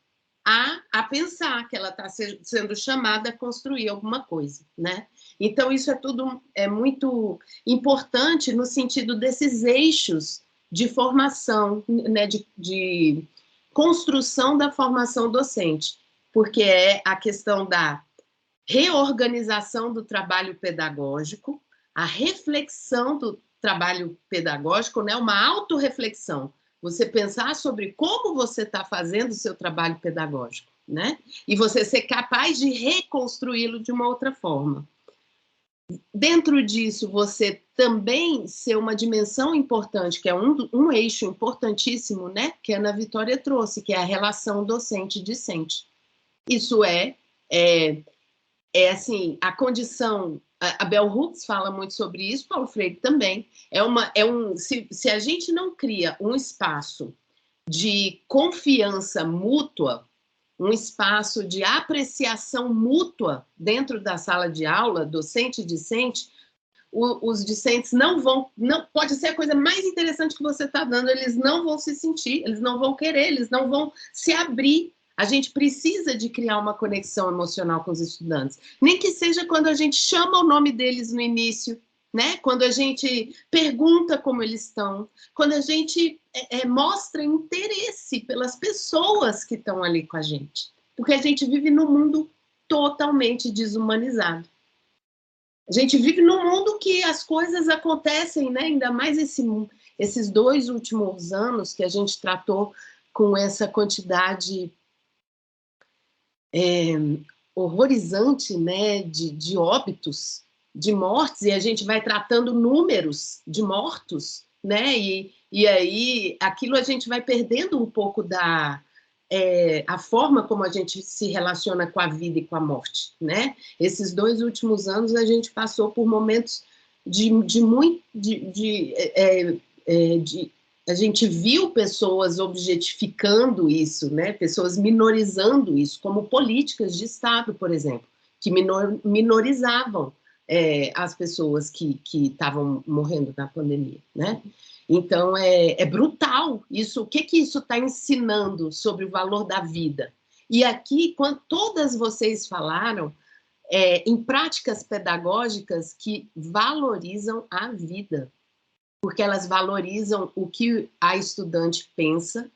a pensar, que ela está sendo chamada a construir alguma coisa, né? Então, isso tudo é muito importante no sentido desses eixos de formação, né, de construção da formação docente, porque é a questão da reorganização do trabalho pedagógico, a reflexão do trabalho pedagógico, né, uma autorreflexão, você pensar sobre como você está fazendo o seu trabalho pedagógico, né, e você ser capaz de reconstruí-lo de uma outra forma. Dentro disso, você também ser uma dimensão importante, que é um eixo importantíssimo, né, que a Ana Vitória trouxe, que é a relação docente-discente. Isso assim, a condição, a Bell Hooks fala muito sobre isso, Paulo Freire também, se a gente não cria um espaço de confiança mútua, um espaço de apreciação mútua dentro da sala de aula, docente e discente, os discentes não pode ser a coisa mais interessante que você está dando, eles não vão se sentir, eles não vão querer, eles não vão se abrir. A gente precisa de criar uma conexão emocional com os estudantes, nem que seja quando a gente chama o nome deles no início, né? Quando a gente pergunta como eles estão, quando a gente mostra interesse pelas pessoas que estão ali com a gente, porque a gente vive num mundo totalmente desumanizado. A gente vive num mundo que as coisas acontecem, né? Ainda mais esses 2 últimos anos que a gente tratou com essa quantidade horrorizante, né? de óbitos, de mortes, e a gente vai tratando números de mortos, né? E aí aquilo a gente vai perdendo um pouco a forma como a gente se relaciona com a vida e com a morte, né? Esses 2 últimos anos a gente passou por momentos a gente viu pessoas objetificando isso, né? Pessoas minorizando isso, como políticas de Estado, por exemplo, que minorizavam as pessoas que estavam morrendo na pandemia, né? Então, é brutal isso. O que isso está ensinando sobre o valor da vida? E aqui, quando todas vocês falaram em práticas pedagógicas que valorizam a vida, porque elas valorizam o que a estudante pensa,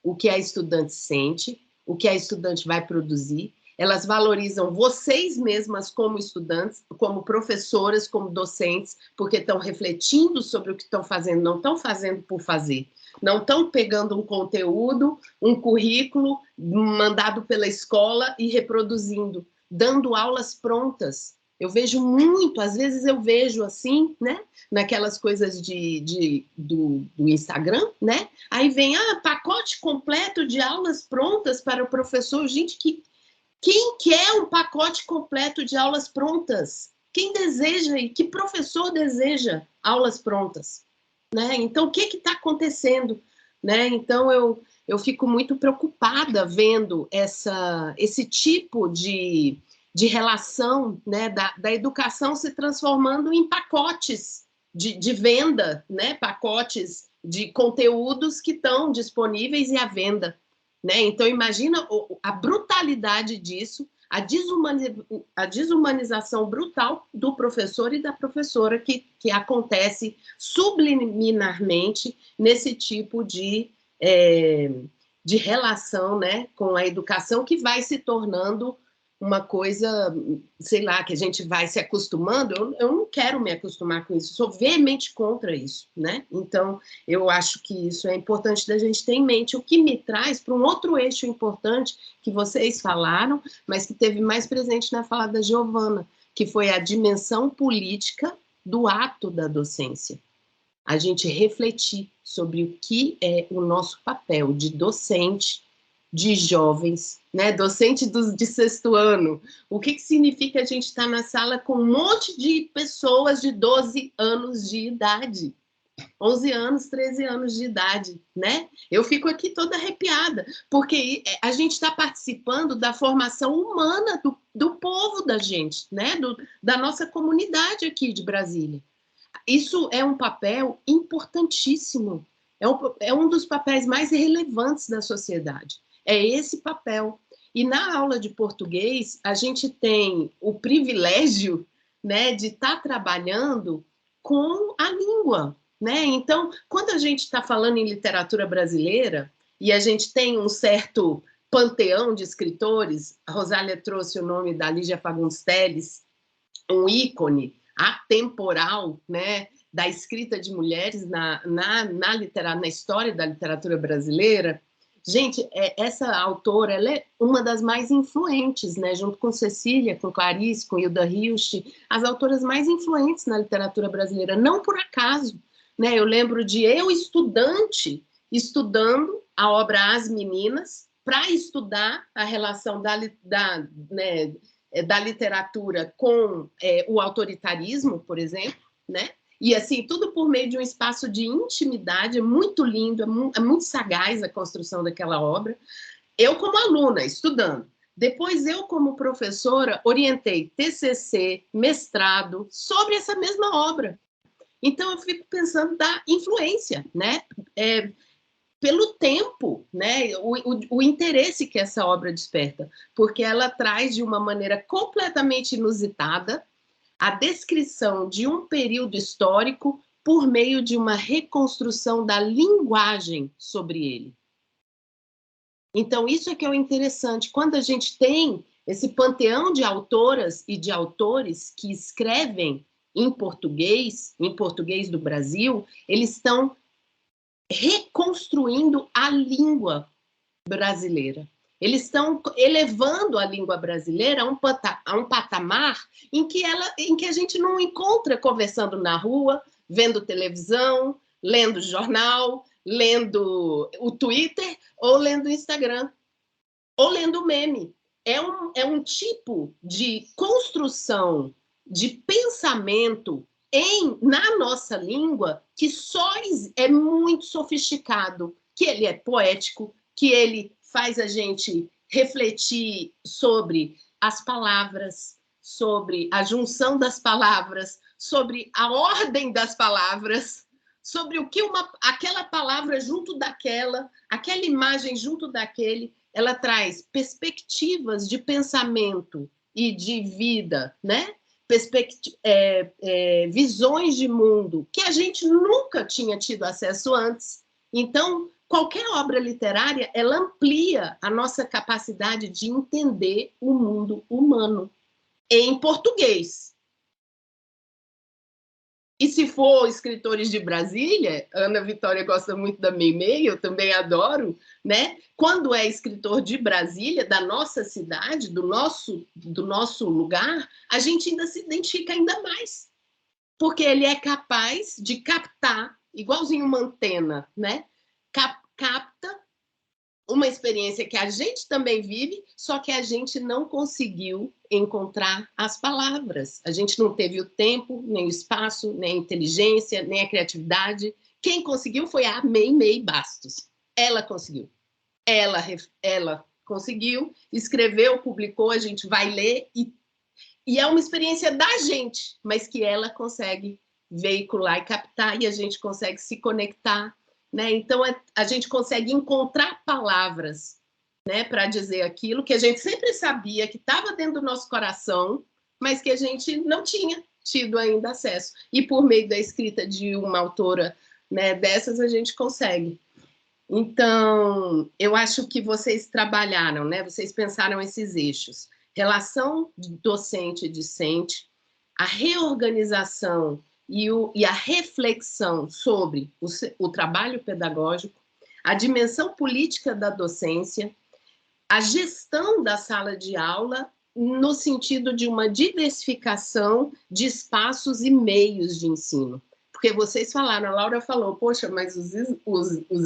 o que a estudante sente, o que a estudante vai produzir. Elas valorizam vocês mesmas como estudantes, como professoras, como docentes, porque estão refletindo sobre o que estão fazendo, não estão fazendo por fazer. Não estão pegando um conteúdo, um currículo mandado pela escola e reproduzindo, dando aulas prontas, Eu vejo muito, às vezes eu vejo assim, né? Naquelas coisas do Instagram, né? Aí vem, pacote completo de aulas prontas para o professor. Gente, quem quer um pacote completo de aulas prontas? Quem deseja e que professor deseja aulas prontas? Né? Então, o que está acontecendo? Né? Então, eu fico muito preocupada vendo esse tipo de relação, né, da educação se transformando em pacotes de venda, né, pacotes de conteúdos que estão disponíveis e à venda. Né? Então, imagina a brutalidade disso, a desumanização brutal do professor e da professora que acontece subliminarmente nesse tipo de relação, né, com a educação, que vai se tornando uma coisa, sei lá, que a gente vai se acostumando. Eu não quero me acostumar com isso, sou veemente contra isso, né? Então, eu acho que isso é importante da gente ter em mente, o que me traz para um outro eixo importante que vocês falaram, mas que teve mais presente na fala da Giovana, que foi a dimensão política do ato da docência. A gente refletir sobre o que é o nosso papel de docente, de jovens, né? Docente de sexto ano. O que significa a gente estar na sala com um monte de pessoas de 12 anos de idade, 11 anos, 13 anos de idade, né? Eu fico aqui toda arrepiada, porque a gente está participando da formação humana do povo da gente, né? Da nossa comunidade aqui de Brasília. Isso é um papel importantíssimo, é um dos papéis mais relevantes da sociedade. É esse papel. E na aula de português, a gente tem o privilégio, né, de estar trabalhando com a língua. Né? Então, quando a gente está falando em literatura brasileira, e a gente tem um certo panteão de escritores, a Rosália trouxe o nome da Lígia Fagundes Telles, um ícone atemporal, né, da escrita de mulheres na história da literatura brasileira. Gente, essa autora, ela é uma das mais influentes, né, junto com Cecília, com Clarice, com Hilda Hilst, as autoras mais influentes na literatura brasileira, não por acaso. Né? Eu lembro de eu, estudante, estudando a obra As Meninas, para estudar a relação da literatura com o autoritarismo, por exemplo, né? E assim, tudo por meio de um espaço de intimidade, é muito lindo, é muito sagaz a construção daquela obra. Eu como aluna, estudando. Depois eu como professora, orientei TCC, mestrado, sobre essa mesma obra. Então eu fico pensando da influência, né? Pelo tempo, né, o interesse que essa obra desperta, porque ela traz de uma maneira completamente inusitada a descrição de um período histórico por meio de uma reconstrução da linguagem sobre ele. Então, isso é que é o interessante. Quando a gente tem esse panteão de autoras e de autores que escrevem em português do Brasil, eles estão reconstruindo a língua brasileira. Eles estão elevando a língua brasileira a um patamar em que a gente não encontra conversando na rua, vendo televisão, lendo jornal, lendo o Twitter, ou lendo o Instagram, ou lendo meme. É um tipo de construção de pensamento na nossa língua que só é muito sofisticado, que ele é poético, que ele faz a gente refletir sobre as palavras, sobre a junção das palavras, sobre a ordem das palavras, sobre o que aquela palavra junto daquela, aquela imagem junto daquele, ela traz perspectivas de pensamento e de vida, né? Visões de mundo que a gente nunca tinha tido acesso antes. Então, qualquer obra literária, ela amplia a nossa capacidade de entender o mundo humano em português. E se for escritores de Brasília, Ana Vitória gosta muito da Meimei, eu também adoro, né? Quando é escritor de Brasília, da nossa cidade, do nosso lugar, a gente ainda se identifica ainda mais, porque ele é capaz de captar, igualzinho uma antena, né? Capta uma experiência que a gente também vive, só que a gente não conseguiu encontrar as palavras. A gente não teve o tempo, nem o espaço, nem a inteligência, nem a criatividade. Quem conseguiu foi a Meimei Bastos. Ela conseguiu. Ela conseguiu, escreveu, publicou, a gente vai ler, e é uma experiência da gente, mas que ela consegue veicular e captar, e a gente consegue se conectar, né? Então, a gente consegue encontrar palavras, né, para dizer aquilo que a gente sempre sabia que estava dentro do nosso coração, mas que a gente não tinha tido ainda acesso. E por meio da escrita de uma autora, né, dessas, a gente consegue. Então, eu acho que vocês trabalharam, né? Vocês pensaram esses eixos. Relação docente-discente, a reorganização e a reflexão sobre o trabalho pedagógico, a dimensão política da docência, a gestão da sala de aula no sentido de uma diversificação de espaços e meios de ensino. Porque vocês falaram, a Laura falou, poxa, mas os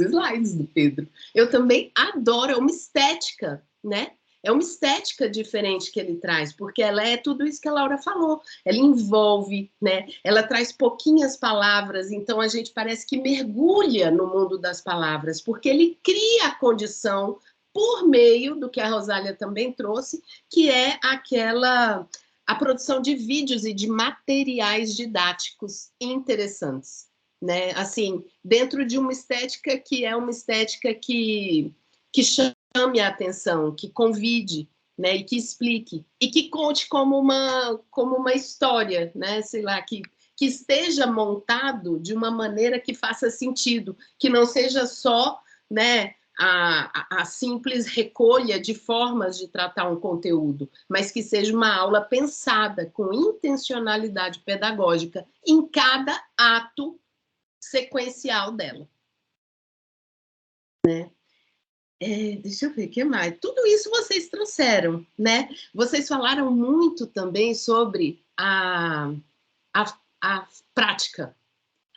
slides do Pedro, eu também adoro, é uma estética, né? É uma estética diferente que ele traz, porque ela é tudo isso que a Laura falou. Ela envolve, né? Ela traz pouquinhas palavras, então a gente parece que mergulha no mundo das palavras, porque ele cria a condição por meio do que a Rosália também trouxe, que é a produção de vídeos e de materiais didáticos interessantes, né? Assim, dentro de uma estética que é uma estética que chame a atenção, que convide, né, e que explique, e que conte como uma história, né, sei lá, que esteja montado de uma maneira que faça sentido, que não seja só, né, a simples recolha de formas de tratar um conteúdo, mas que seja uma aula pensada com intencionalidade pedagógica em cada ato sequencial dela, né? Deixa eu ver o que mais. Tudo isso vocês trouxeram, né? Vocês falaram muito também sobre a prática,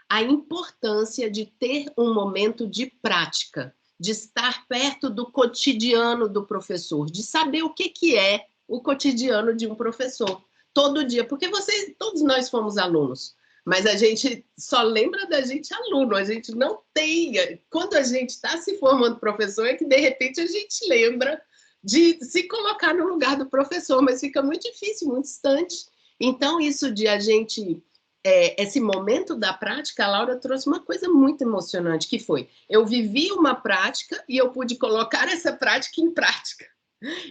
a importância de ter um momento de prática, de estar perto do cotidiano do professor, de saber o que é o cotidiano de um professor, todo dia, porque todos nós fomos alunos, mas a gente só lembra da gente aluno, a gente não tem... Quando a gente está se formando professor, é que, de repente, a gente lembra de se colocar no lugar do professor, mas fica muito difícil, muito distante. Então, isso de a gente... esse momento da prática, a Laura trouxe uma coisa muito emocionante, que foi, eu vivi uma prática e eu pude colocar essa prática em prática.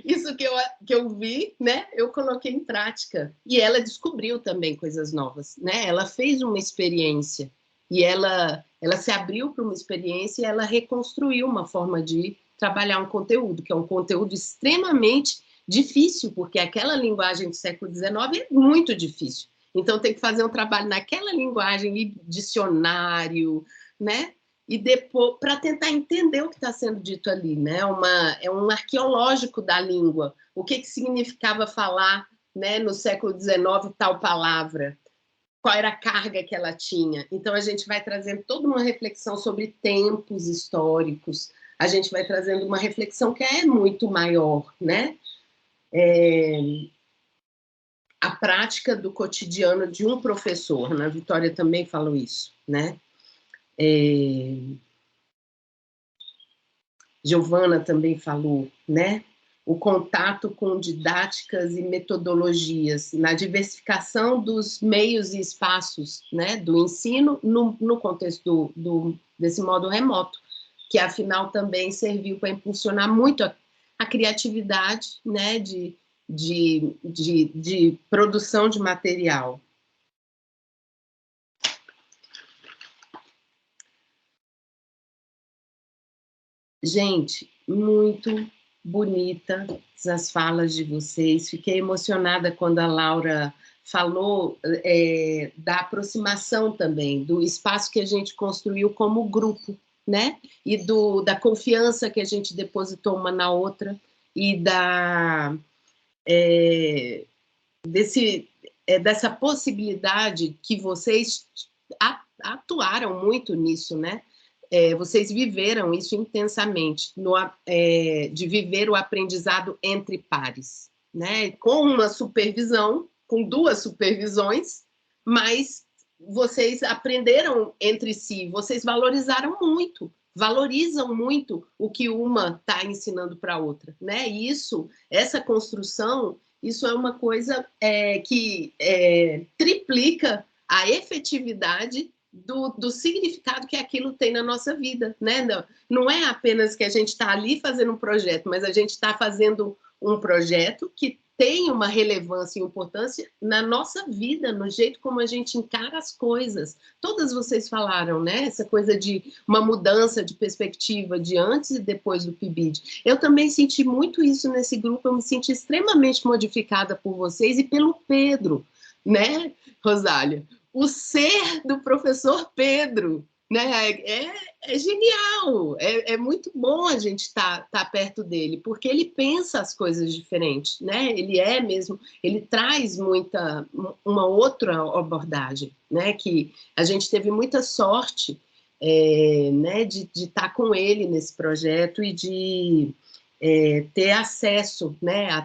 Isso que eu vi, né, eu coloquei em prática. E ela descobriu também coisas novas, né? Ela fez uma experiência e ela se abriu para uma experiência e ela reconstruiu uma forma de trabalhar um conteúdo, que é um conteúdo extremamente difícil, porque aquela linguagem do século XIX é muito difícil. Então, tem que fazer um trabalho naquela linguagem, e dicionário, né? E depois, para tentar entender o que está sendo dito ali, né? É um arqueológico da língua. O que significava falar, né, no século XIX tal palavra? Qual era a carga que ela tinha? Então, a gente vai trazendo toda uma reflexão sobre tempos históricos, a gente vai trazendo uma reflexão que é muito maior, né? A prática do cotidiano de um professor, né? A Vitória também falou isso, né? Giovana também falou, né? O contato com didáticas e metodologias, na diversificação dos meios e espaços, né, do ensino no contexto desse modo remoto, que afinal também serviu para impulsionar muito a criatividade, né, de produção de material. Gente, muito bonitas as falas de vocês. Fiquei emocionada quando a Laura falou da aproximação também, do espaço que a gente construiu como grupo, né? E da confiança que a gente depositou uma na outra, e dessa possibilidade que vocês atuaram muito nisso, né? Vocês viveram isso intensamente, de viver o aprendizado entre pares, né? Com uma supervisão, com 2 supervisões, mas vocês aprenderam entre si, vocês valorizam muito o que uma está ensinando para a outra, né? E essa construção, isso é uma coisa que triplica a efetividade do significado que aquilo tem na nossa vida, né? Não é apenas que a gente está ali fazendo um projeto, mas a gente está fazendo um projeto que tem uma relevância e importância na nossa vida, no jeito como a gente encara as coisas. Todas vocês falaram, né? Essa coisa de uma mudança de perspectiva de antes e depois do PIBID. Eu também senti muito isso nesse grupo, eu me senti extremamente modificada por vocês e pelo Pedro, né, Rosália? O ser do professor Pedro, né? É genial, é muito bom a gente tá perto dele, porque ele pensa as coisas diferentes, né? Ele traz uma outra abordagem, né? Que a gente teve muita sorte, né? De estar com ele nesse projeto e de ter acesso, né? A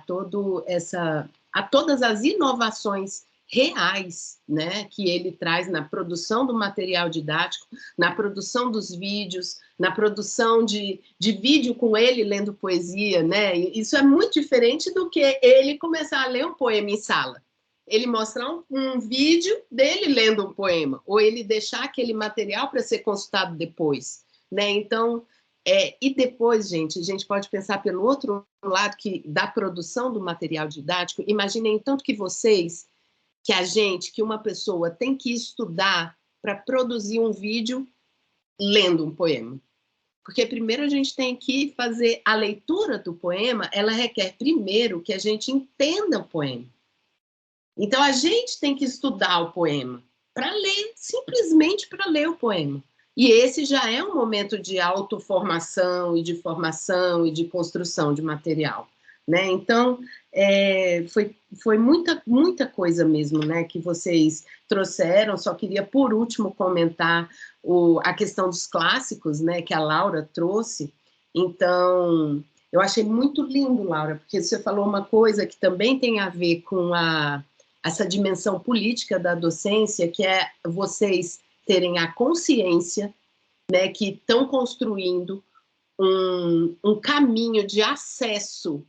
todas as inovações reais, né, que ele traz na produção do material didático, na produção dos vídeos, na produção de vídeo com ele lendo poesia, né? Isso é muito diferente do que ele começar a ler um poema em sala. Ele mostrar um vídeo dele lendo um poema, ou ele deixar aquele material para ser consultado depois, né? Então, e depois, gente, a gente pode pensar pelo outro lado, da produção do material didático. Imaginem tanto que uma pessoa tem que estudar para produzir um vídeo lendo um poema. Porque primeiro a gente tem que fazer a leitura do poema, ela requer primeiro que a gente entenda o poema. Então a gente tem que estudar o poema para ler, simplesmente para ler o poema. E esse já é um momento de autoformação e de formação e de construção de material, né? Então, foi muita coisa mesmo, né, que vocês trouxeram. Só queria, por último, comentar a questão dos clássicos, né, que a Laura trouxe. Então, eu achei muito lindo, Laura, porque você falou uma coisa que também tem a ver com essa dimensão política da docência, que é vocês terem a consciência, né, que estão construindo um caminho de acesso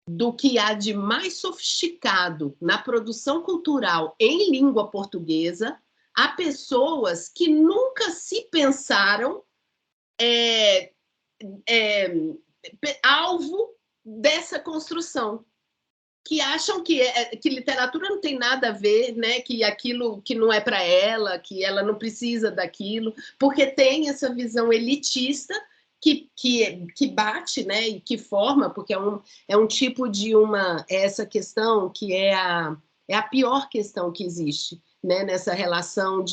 do que há de mais sofisticado na produção cultural em língua portuguesa a pessoas que nunca se pensaram alvo dessa construção, que acham que literatura não tem nada a ver, né? Que aquilo que não é para ela, que ela não precisa daquilo, porque tem essa visão elitista que bate, né? E que forma, porque é um tipo de essa questão que é a pior questão que existe, né? Nessa relação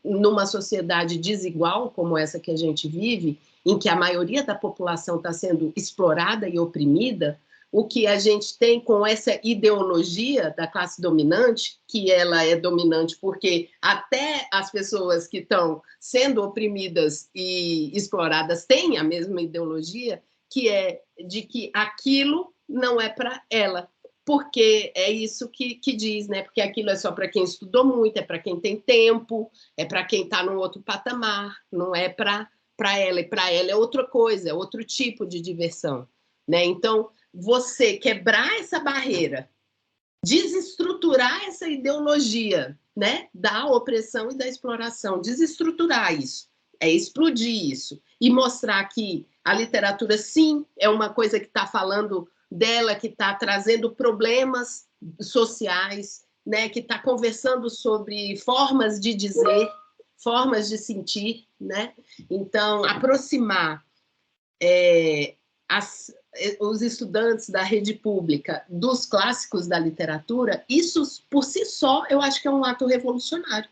numa sociedade desigual como essa que a gente vive, em que a maioria da população está sendo explorada e oprimida. O que a gente tem com essa ideologia da classe dominante, que ela é dominante porque até as pessoas que estão sendo oprimidas e exploradas têm a mesma ideologia, que é de que aquilo não é para ela, porque é isso que diz, né? Porque aquilo é só para quem estudou muito, é para quem tem tempo, é para quem está num outro patamar, não é para ela, e para ela é outra coisa, é outro tipo de diversão, né? Então, você quebrar essa barreira, desestruturar essa ideologia, né, da opressão e da exploração, desestruturar isso, explodir isso, e mostrar que a literatura, sim, é uma coisa que está falando dela, que está trazendo problemas sociais, né, que está conversando sobre formas de dizer, formas de sentir, né? Então, aproximar os estudantes da rede pública dos clássicos da literatura, isso por si só eu acho que é um ato revolucionário,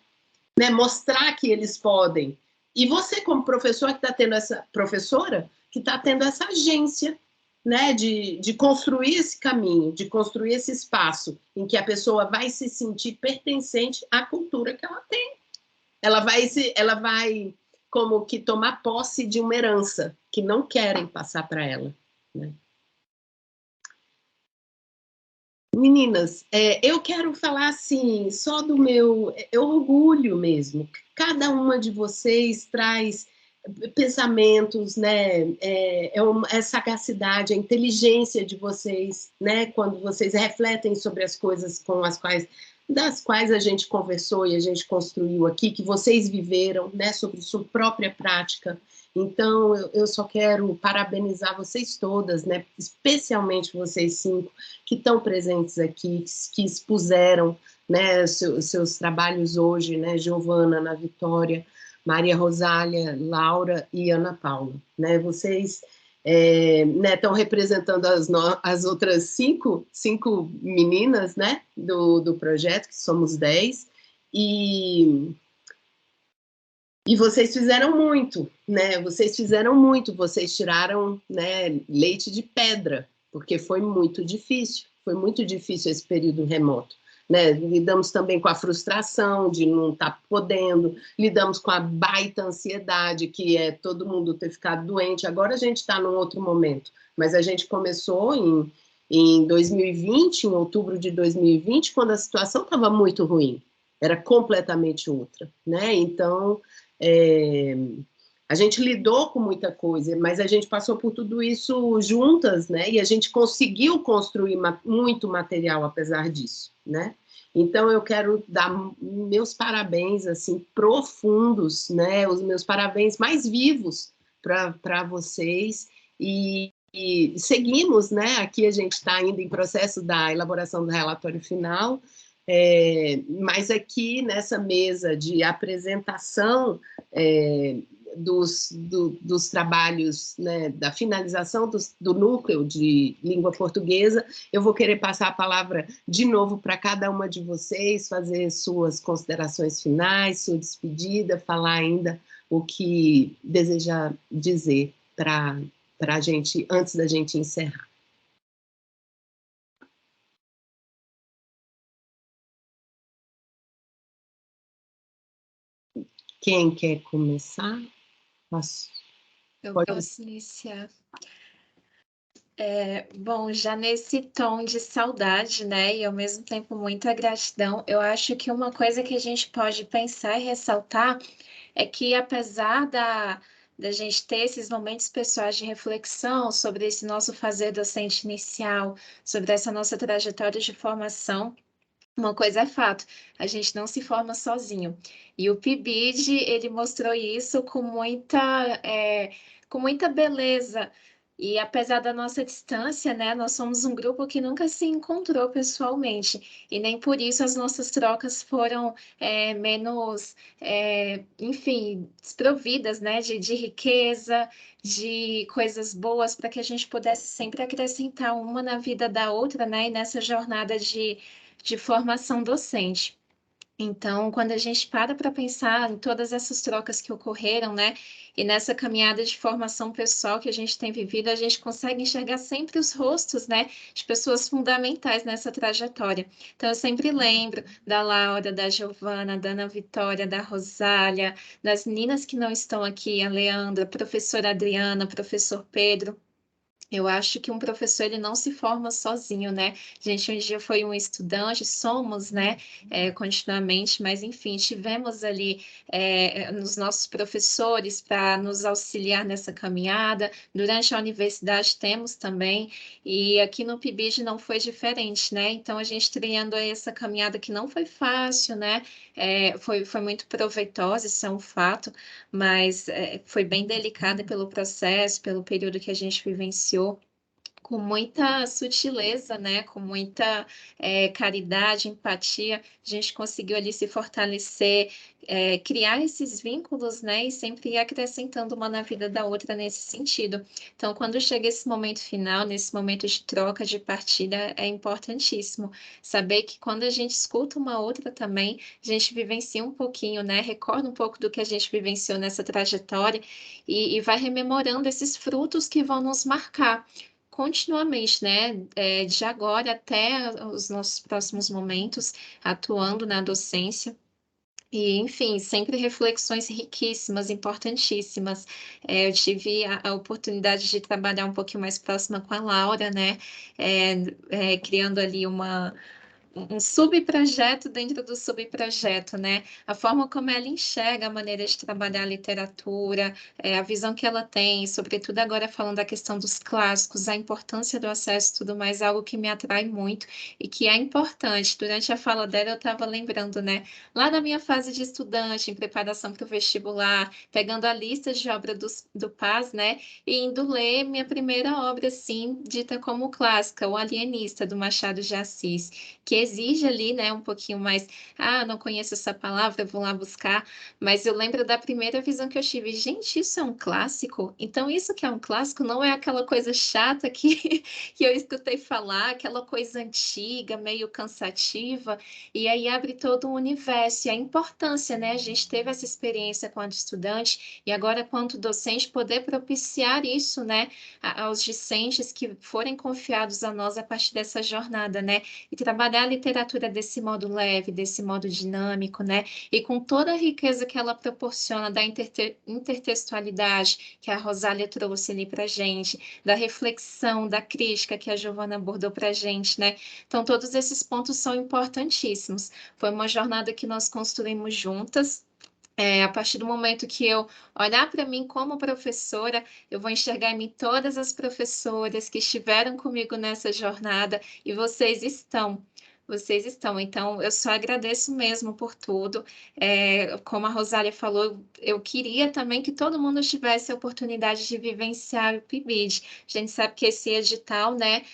né? Mostrar que eles podem. E você, como professor, que está tendo essa professora, que está tendo essa agência, né, de construir esse caminho, de construir esse espaço em que a pessoa vai se sentir pertencente à cultura que ela tem. Ela vai como que tomar posse de uma herança que não querem passar para ela, né? Meninas, eu quero falar assim, só do meu orgulho mesmo. Cada uma de vocês traz pensamentos, né? É sagacidade, a inteligência de vocês, né? Quando vocês refletem sobre as coisas das quais a gente conversou e a gente construiu aqui, que vocês viveram, né? Sobre sua própria prática. Então, eu só quero parabenizar vocês todas, né? Especialmente vocês 5 que estão presentes aqui, que expuseram, né, seus trabalhos hoje, né? Giovana, Ana Vitória, Maria Rosália, Laura e Ana Paula, né? Vocês estão representando as outras cinco meninas, né? Do projeto, que somos 10, e vocês fizeram muito, né? Vocês fizeram muito, vocês tiraram, né, leite de pedra, porque foi muito difícil esse período remoto, né? Lidamos também com a frustração de não estar podendo, lidamos com a baita ansiedade, que é todo mundo ter ficado doente. Agora a gente está num outro momento, mas a gente começou em 2020, em outubro de 2020, quando a situação estava muito ruim, era completamente outra, né? Então, a gente lidou com muita coisa, mas a gente passou por tudo isso juntas, né? E a gente conseguiu construir muito material apesar disso, né? Então eu quero dar meus parabéns assim profundos, né? Os meus parabéns mais vivos para vocês e seguimos, né? Aqui a gente está ainda em processo da elaboração do relatório final. Mas aqui nessa mesa de apresentação dos trabalhos, né, da finalização do núcleo de língua portuguesa, eu vou querer passar a palavra de novo para cada uma de vocês, fazer suas considerações finais, sua despedida, falar ainda o que deseja dizer para a gente, antes da gente encerrar. Quem quer começar? Eu posso iniciar. Bom, já nesse tom de saudade, né, e ao mesmo tempo muita gratidão, eu acho que uma coisa que a gente pode pensar e ressaltar é que apesar da gente ter esses momentos pessoais de reflexão sobre esse nosso fazer docente inicial, sobre essa nossa trajetória de formação, uma coisa é fato, a gente não se forma sozinho. E o PIBID, ele mostrou isso com muita beleza. E apesar da nossa distância, né, nós somos um grupo que nunca se encontrou pessoalmente. E nem por isso as nossas trocas foram menos, enfim, desprovidas, né, de riqueza, de coisas boas, para que a gente pudesse sempre acrescentar uma na vida da outra, né, e nessa jornada de formação docente. Então, quando a gente para pensar em todas essas trocas que ocorreram, né, e nessa caminhada de formação pessoal que a gente tem vivido, a gente consegue enxergar sempre os rostos, né, de pessoas fundamentais nessa trajetória. Então, eu sempre lembro da Laura, da Giovana, da Ana Vitória, da Rosália, das meninas que não estão aqui, a Leandra, a professora Adriana, professor Pedro. Eu acho que um professor ele não se forma sozinho, né? A gente um dia foi um estudante, somos, né? Continuamente, mas enfim, tivemos ali nos nossos professores para nos auxiliar nessa caminhada. Durante a universidade temos também, e aqui no PIBID não foi diferente, né? Então a gente trilhando essa caminhada que não foi fácil, né? Foi muito proveitosa, isso é um fato, mas foi bem delicada pelo processo, pelo período que a gente vivenciou com muita sutileza, né? Com muita caridade, empatia, a gente conseguiu ali se fortalecer, criar esses vínculos, né? E sempre ir acrescentando uma na vida da outra nesse sentido. Então, quando chega esse momento final, nesse momento de troca, de partida, é importantíssimo saber que quando a gente escuta uma outra também, a gente vivencia um pouquinho, né? Recorda um pouco do que a gente vivenciou nessa trajetória e vai rememorando esses frutos que vão nos marcar continuamente, né? De agora até os nossos próximos momentos, atuando na docência. E, enfim, sempre reflexões riquíssimas, importantíssimas. Eu tive a oportunidade de trabalhar um pouquinho mais próxima com a Laura, né? Criando ali um subprojeto dentro do subprojeto, né? A forma como ela enxerga a maneira de trabalhar a literatura, a visão que ela tem, sobretudo agora falando da questão dos clássicos, a importância do acesso e tudo mais, é algo que me atrai muito e que é importante. Durante a fala dela, eu estava lembrando, né? Lá na minha fase de estudante, em preparação para o vestibular, pegando a lista de obra do Paz, né? E indo ler minha primeira obra, assim, dita como clássica, O Alienista, do Machado de Assis, que exige ali, né, um pouquinho mais, não conheço essa palavra, vou lá buscar, mas eu lembro da primeira visão que eu tive, gente, isso é um clássico? Então isso que é um clássico não é aquela coisa chata que, que eu escutei falar, aquela coisa antiga, meio cansativa, e aí abre todo um universo, e a importância, né, a gente teve essa experiência quando estudante, e agora quanto docente, poder propiciar isso, né, aos discentes que forem confiados a nós a partir dessa jornada, né, e trabalhar a literatura desse modo leve, desse modo dinâmico, né? E com toda a riqueza que ela proporciona da intertextualidade que a Rosália trouxe ali para gente, da reflexão, da crítica que a Giovana abordou para gente, né? Então, todos esses pontos são importantíssimos. Foi uma jornada que nós construímos juntas. A partir do momento que eu olhar para mim como professora, eu vou enxergar em mim todas as professoras que estiveram comigo nessa jornada e vocês estão. Vocês estão, então eu só agradeço mesmo por tudo. Como a Rosália falou, eu queria também que todo mundo tivesse a oportunidade de vivenciar o PIBID. A gente sabe que esse edital, né,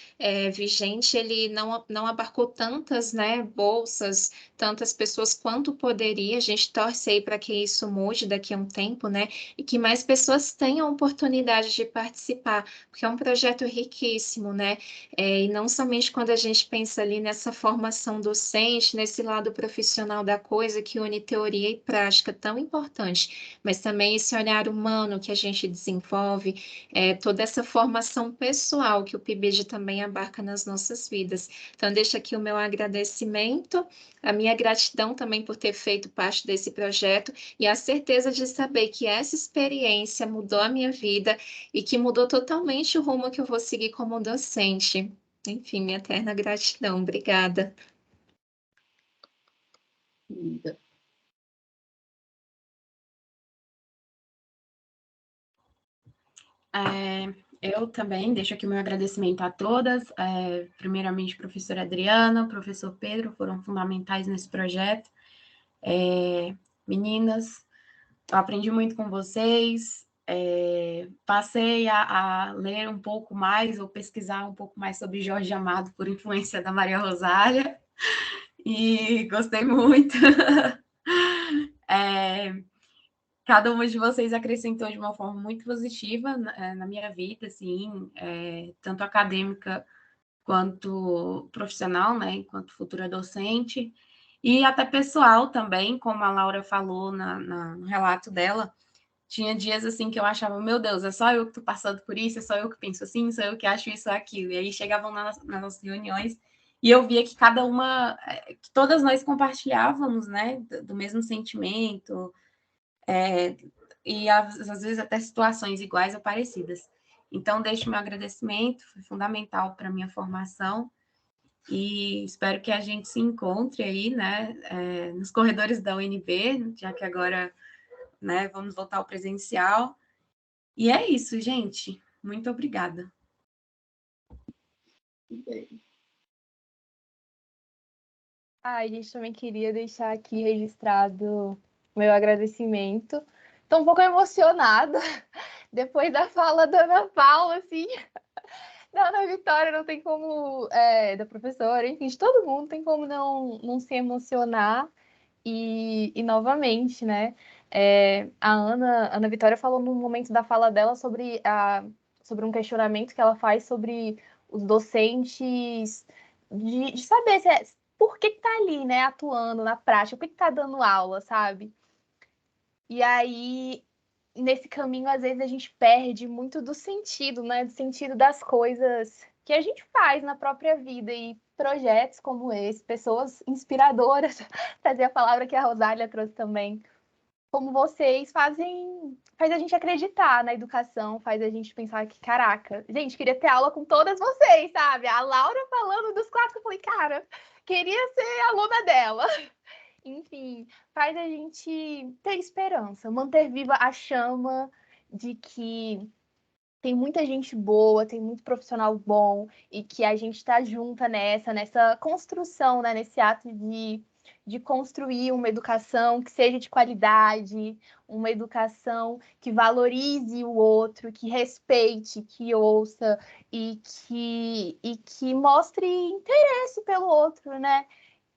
vigente, ele não abarcou tantas, né, bolsas, tantas pessoas quanto poderia. A gente torce aí para que isso mude daqui a um tempo, né? E que mais pessoas tenham oportunidade de participar, porque é um projeto riquíssimo, né? E não somente quando a gente pensa ali nessa formação docente, nesse lado profissional da coisa que une teoria e prática tão importante, mas também esse olhar humano que a gente desenvolve, toda essa formação pessoal que o PIBID também abarca nas nossas vidas. Então, deixo aqui o meu agradecimento, a minha gratidão também por ter feito parte desse projeto e a certeza de saber que essa experiência mudou a minha vida e que mudou totalmente o rumo que eu vou seguir como docente. Enfim, minha eterna gratidão. Obrigada. Eu também deixo aqui o meu agradecimento a todas, primeiramente professora Adriana, professor Pedro, foram fundamentais nesse projeto. Meninas, eu aprendi muito com vocês, passei a ler um pouco mais, ou pesquisar um pouco mais sobre Jorge Amado por influência da Maria Rosália, e gostei muito. Cada uma de vocês acrescentou de uma forma muito positiva na minha vida, assim, tanto acadêmica quanto profissional, né, enquanto futura docente, e até pessoal também, como a Laura falou no relato dela, tinha dias assim que eu achava, meu Deus, é só eu que estou passando por isso, é só eu que penso assim, sou eu que acho isso ou aquilo, e aí chegavam nas nossas reuniões e eu via que cada uma, que todas nós compartilhávamos, né, do mesmo sentimento, e às vezes até situações iguais ou parecidas. Então, deixo meu agradecimento, foi fundamental para a minha formação, e espero que a gente se encontre aí, né, nos corredores da UNB, já que agora, né, vamos voltar ao presencial. E é isso, gente. Muito obrigada. A gente também queria deixar aqui registrado o meu agradecimento. Estou um pouco emocionada depois da fala da Ana Paula, assim. Não, da Vitória não tem como, da professora, enfim, de todo mundo, tem como não se emocionar. E novamente, né, a Ana Vitória falou no momento da fala dela sobre um questionamento que ela faz sobre os docentes, de saber por que tá ali, né, atuando na prática, por que tá dando aula, sabe? E aí, nesse caminho, às vezes a gente perde muito do sentido, né? Do sentido das coisas que a gente faz na própria vida. E projetos como esse, pessoas inspiradoras, trazer a palavra que a Rosália trouxe também, como vocês faz a gente acreditar na educação, faz a gente pensar que, caraca, gente, queria ter aula com todas vocês, sabe? A Laura falando dos clássicos, eu falei, cara, queria ser aluna dela. Enfim, faz a gente ter esperança, manter viva a chama de que tem muita gente boa, tem muito profissional bom e que a gente está junta nessa construção, né, nesse ato de construir uma educação que seja de qualidade, uma educação que valorize o outro, que respeite, que ouça e que mostre interesse pelo outro, né?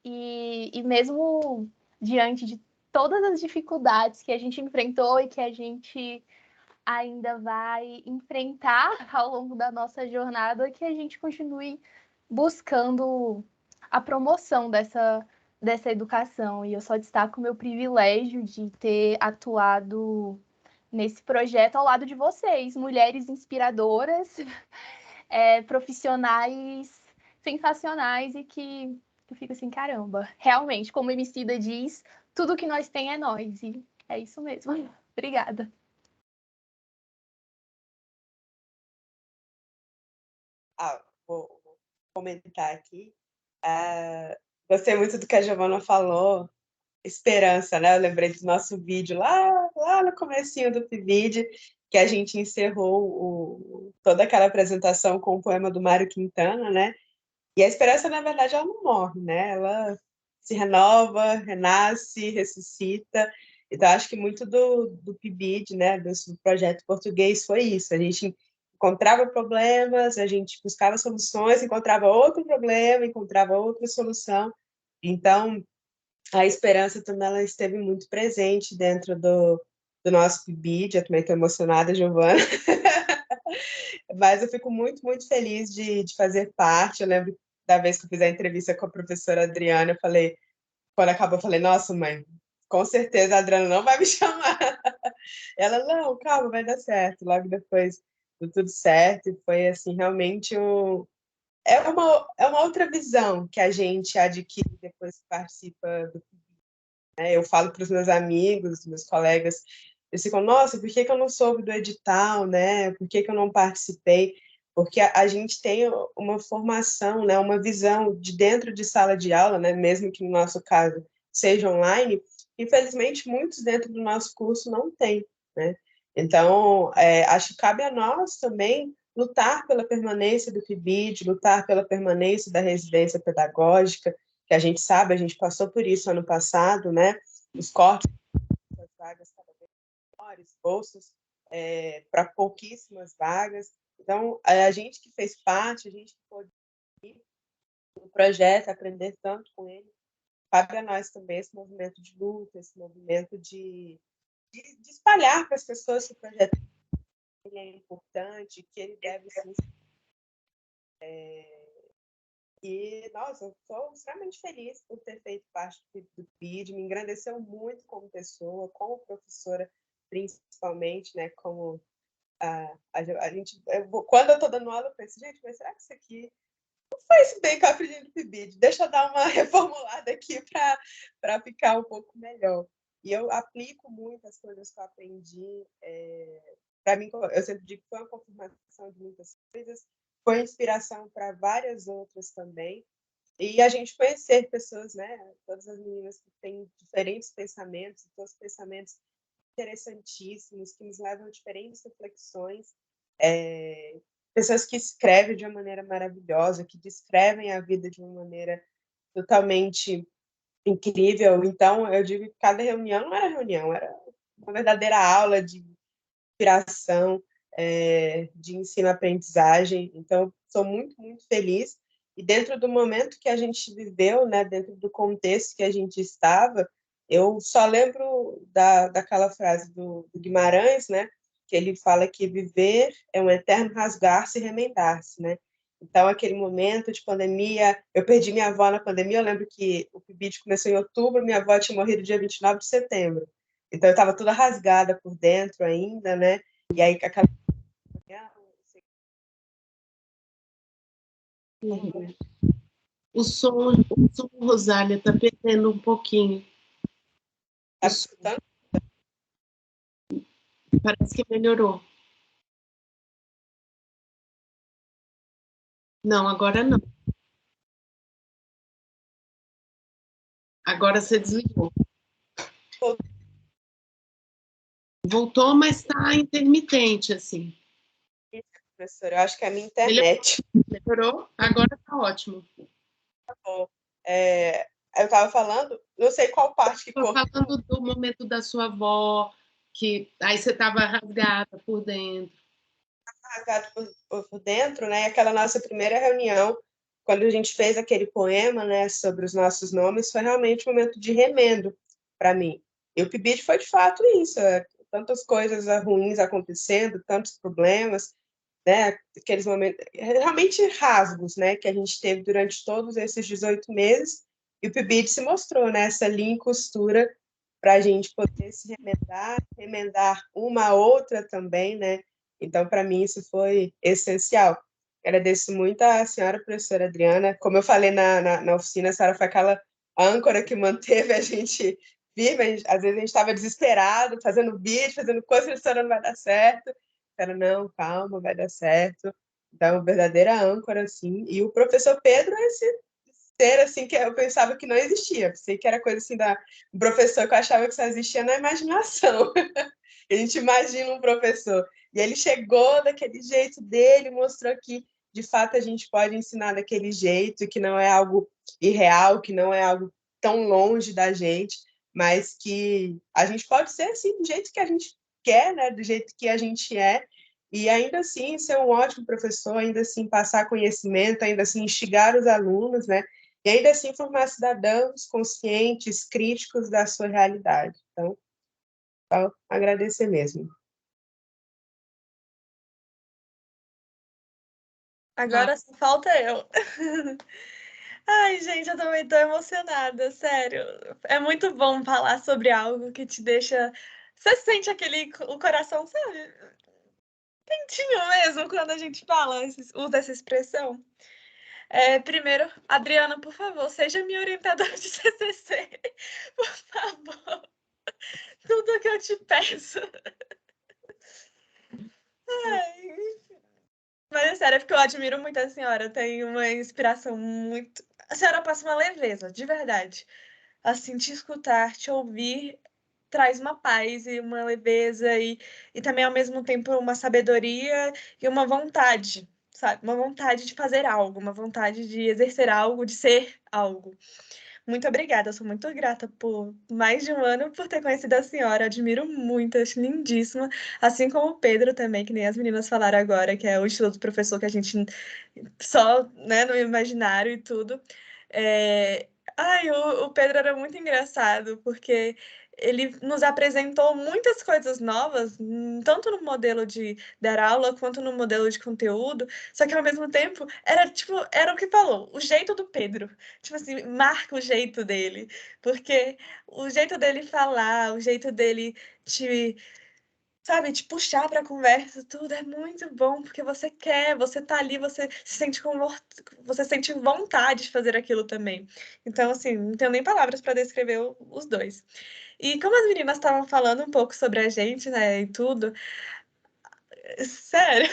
E mesmo diante de todas as dificuldades que a gente enfrentou e que a gente ainda vai enfrentar ao longo da nossa jornada, que a gente continue buscando a promoção dessa educação. E eu só destaco o meu privilégio de ter atuado nesse projeto ao lado de vocês, mulheres inspiradoras, profissionais sensacionais e que eu fico assim, caramba, realmente, como a Emicida diz, tudo que nós tem é nós. E é isso mesmo. Obrigada. Vou comentar aqui. Gostei muito do que a Giovana falou, esperança, né? Eu lembrei do nosso vídeo lá no comecinho do PIBID, que a gente encerrou toda aquela apresentação com o poema do Mário Quintana, né? E a esperança, na verdade, ela não morre, né? Ela se renova, renasce, ressuscita. Então, acho que muito do PIBID, né, do projeto português, foi isso. A gente encontrava problemas, a gente buscava soluções, encontrava outro problema, encontrava outra solução. Então, a esperança também ela esteve muito presente dentro do nosso PIBID. Eu também estou emocionada, Giovana. Mas eu fico muito, muito feliz de fazer parte. Eu lembro da vez que eu fiz a entrevista com a professora Adriana, eu falei, quando acabou, eu falei, nossa, mãe, com certeza a Adriana não vai me chamar. Ela, não, calma, vai dar certo. Logo depois deu tudo certo, e foi, assim, realmente é uma outra visão que a gente adquire depois que participa do PIBID, né? Eu falo para os meus amigos, meus colegas, eles ficam, nossa, por que eu não soube do edital, né? Por que eu não participei? Porque a gente tem uma formação, né? Uma visão de dentro de sala de aula, né? Mesmo que no nosso caso seja online, infelizmente muitos dentro do nosso curso não têm, né? Então, acho que cabe a nós também lutar pela permanência do PIBID, lutar pela permanência da residência pedagógica, que a gente sabe, a gente passou por isso ano passado, né? Os cortes das vagas cada vez maiores, bolsas para pouquíssimas vagas. Então, a gente que fez parte, a gente que pôde ir no projeto, aprender tanto com ele, cabe a nós também esse movimento de luta, esse movimento de espalhar para as pessoas que o projeto ele é importante, que ele deve ser. E, nossa, eu estou extremamente feliz por ter feito parte do PIBID, me engrandeceu muito como pessoa, como professora, principalmente, né, como a gente... quando eu estou dando aula, eu penso, gente, mas será que isso aqui não faz bem com a aprendi do PIBID? Deixa eu dar uma reformulada aqui para ficar um pouco melhor. E eu aplico muitas coisas que eu aprendi. Para mim, eu sempre digo que foi uma confirmação de muitas coisas, foi inspiração para várias outras também. E a gente conhecer pessoas, né? Todas as meninas que têm diferentes pensamentos, todos pensamentos interessantíssimos, que nos levam a diferentes reflexões. Pessoas que escrevem de uma maneira maravilhosa, que descrevem a vida de uma maneira totalmente incrível. Então, eu digo que cada reunião não era reunião, era uma verdadeira aula de inspiração, de ensino-aprendizagem. Então, sou muito, muito feliz. E dentro do momento que a gente viveu, né, dentro do contexto que a gente estava, eu só lembro daquela frase do Guimarães, né, que ele fala que viver é um eterno rasgar-se e remendar-se, né? Então, aquele momento de pandemia, eu perdi minha avó na pandemia, eu lembro que o PIBID começou em outubro, minha avó tinha morrido dia 29 de setembro. Então, eu estava toda rasgada por dentro ainda, né? E aí, aquela... O som, Rosália, está perdendo um pouquinho. Tá escutando? Parece que melhorou. Não, agora não. Agora você desligou. Voltou, mas está intermitente, assim. Professora, eu acho que é a minha internet. Melhorou? Agora está ótimo. Tá bom. Eu estava falando, não sei qual parte que cortou. Estou falando do momento da sua avó, que aí você estava rasgada por dentro. Rasgado por dentro, né? Aquela nossa primeira reunião, quando a gente fez aquele poema, né, sobre os nossos nomes, foi realmente um momento de remendo para mim. E o PIBID foi de fato isso, tantas coisas ruins acontecendo, tantos problemas, né? Aqueles momentos realmente rasgos, né, que a gente teve durante todos esses 18 meses. E o PIBID se mostrou, né, essa linha e costura para a gente poder se remendar uma a outra também, né? Então, para mim, isso foi essencial. Agradeço muito à senhora professora Adriana. Como eu falei na oficina, a senhora foi aquela âncora que manteve a gente viva. Às vezes a gente estava desesperado, fazendo vídeo, fazendo coisa, a senhora não vai dar certo. A senhora, não, calma, vai dar certo. Então, verdadeira âncora, assim. E o professor Pedro é esse ser, assim, que eu pensava que não existia. Pensei que era coisa, assim, um professor que eu achava que só existia na imaginação. A gente imagina um professor. E ele chegou daquele jeito dele, mostrou que, de fato, a gente pode ensinar daquele jeito, que não é algo irreal, que não é algo tão longe da gente, mas que a gente pode ser, assim, do jeito que a gente quer, né? Do jeito que a gente é, e ainda assim ser um ótimo professor, ainda assim passar conhecimento, ainda assim instigar os alunos, né? E ainda assim formar cidadãos conscientes, críticos da sua realidade. Então, só agradecer mesmo. Agora só falta eu. Ai, gente, eu também tô emocionada, sério. É muito bom falar sobre algo que te deixa... Você sente o coração, sabe? Quentinho mesmo quando a gente fala, usa essa expressão. Primeiro, Adriana, por favor, seja minha orientadora de TCC. Por favor. Tudo que eu te peço. Ai, mas é sério, é porque eu admiro muito a senhora. Tem uma inspiração muito... A senhora passa uma leveza, de verdade. Assim, te escutar, te ouvir, traz uma paz e uma leveza e também, ao mesmo tempo, uma sabedoria e uma vontade, sabe? Uma vontade de fazer algo, uma vontade de exercer algo, de ser algo. Muito obrigada, eu sou muito grata por mais de um ano por ter conhecido a senhora, admiro muito, acho lindíssima, assim como o Pedro também, que nem as meninas falaram agora, que é o estilo do professor que a gente só, né, no imaginário e tudo. Ai, o Pedro era muito engraçado, porque ele nos apresentou muitas coisas novas, tanto no modelo de dar aula quanto no modelo de conteúdo, só que ao mesmo tempo era o que falou, o jeito do Pedro. Tipo assim, marca o jeito dele, porque o jeito dele falar, o jeito dele sabe, te puxar para a conversa, tudo é muito bom, porque você quer, você tá ali, você sente vontade de fazer aquilo também. Então, assim, não tenho nem palavras para descrever os dois. E como as meninas estavam falando um pouco sobre a gente, né, e tudo, sério.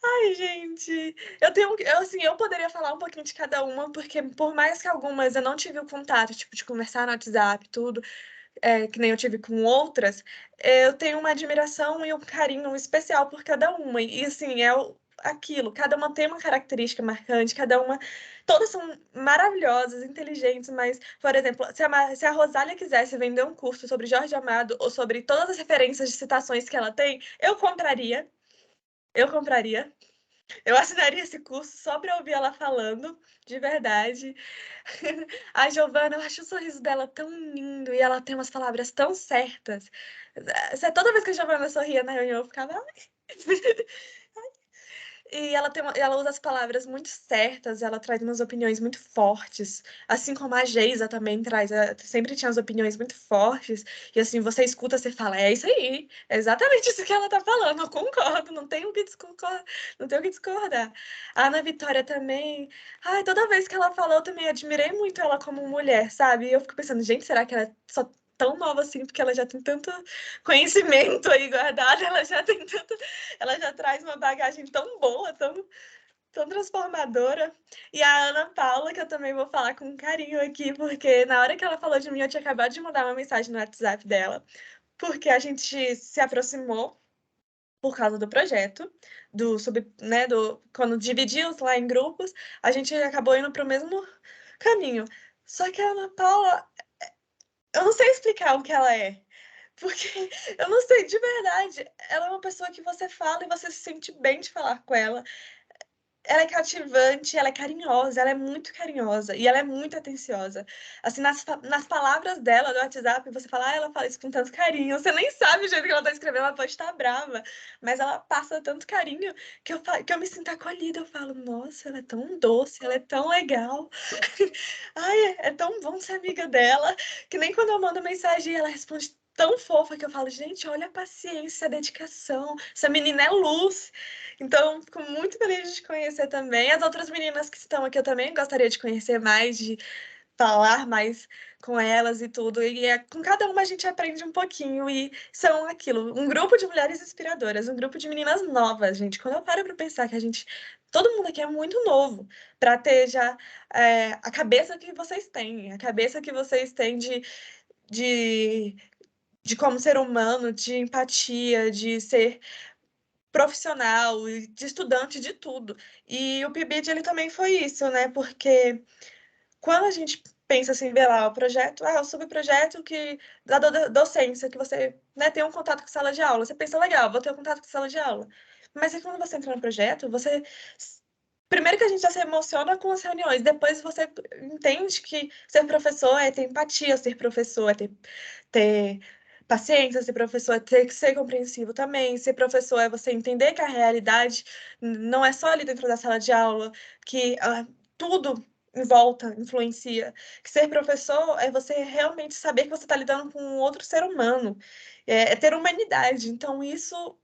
Ai, gente, eu poderia falar um pouquinho de cada uma, porque por mais que algumas eu não tive o contato, tipo, de conversar no WhatsApp, tudo, que nem eu tive com outras, eu tenho uma admiração e um carinho especial por cada uma. E assim, aquilo, cada uma tem uma característica marcante, cada uma. Todas são maravilhosas, inteligentes, mas, por exemplo, se a Rosália quisesse vender um curso sobre Jorge Amado ou sobre todas as referências de citações que ela tem, eu compraria. Eu compraria. Eu assinaria esse curso só para ouvir ela falando, de verdade. A Giovana, eu acho o sorriso dela tão lindo e ela tem umas palavras tão certas. Toda vez que a Giovana sorria na reunião, eu ficava... E ela usa as palavras muito certas, ela traz umas opiniões muito fortes, assim como a Geisa também traz, sempre tinha as opiniões muito fortes, e assim, você escuta, você fala, é isso aí, é exatamente isso que ela tá falando, eu concordo, não tenho o que discordar, não tenho o que discordar. A Ana Vitória também, ai, toda vez que ela falou, eu também admirei muito ela como mulher, sabe? E eu fico pensando, gente, será que ela é só tão nova assim, porque ela já tem tanto conhecimento aí guardado, ela já traz uma bagagem tão boa, tão transformadora. E a Ana Paula, que eu também vou falar com carinho aqui, porque na hora que ela falou de mim, eu tinha acabado de mandar uma mensagem no WhatsApp dela, porque a gente se aproximou por causa do projeto, quando dividiu lá em grupos, a gente acabou indo para o mesmo caminho. Só que a Ana Paula, eu não sei explicar o que ela é. Porque eu não sei, de verdade, ela é uma pessoa que você fala e você se sente bem de falar com ela. Ela é cativante, ela é carinhosa, ela é muito carinhosa e ela é muito atenciosa. Assim, nas palavras dela do WhatsApp, você fala, ela fala isso com tanto carinho. Você nem sabe o jeito que ela tá escrevendo, ela pode estar brava, mas ela passa tanto carinho que eu me sinto acolhida. Eu falo, nossa, ela é tão doce, ela é tão legal. Ai, é tão bom ser amiga dela, que nem quando eu mando mensagem ela responde tão fofa que eu falo, gente, olha a paciência, a dedicação, essa menina é luz. Então, fico muito feliz de te conhecer também. As outras meninas que estão aqui, eu também gostaria de conhecer mais, de falar mais com elas e tudo. E com cada uma a gente aprende um pouquinho. E são aquilo, um grupo de mulheres inspiradoras, um grupo de meninas novas, gente. Quando eu paro para pensar que todo mundo aqui é muito novo, para ter já a cabeça que vocês têm, a cabeça que vocês têm de, de como ser humano, de empatia, de ser profissional, de estudante, de tudo. E o PIBID, ele também foi isso, né? Porque quando a gente pensa assim, vê lá o projeto, o subprojeto da docência, que você, né, tem um contato com a sala de aula. Você pensa, legal, vou ter um contato com a sala de aula. Mas aí quando você entra no projeto, você... Primeiro que a gente já se emociona com as reuniões, depois você entende que ser professor é ter empatia, ser professor é ter paciência, ser professor é ter que ser compreensivo também, ser professor é você entender que a realidade não é só ali dentro da sala de aula, que tudo em volta influencia. Que ser professor é você realmente saber que você está lidando com um outro ser humano, é ter humanidade. Então, isso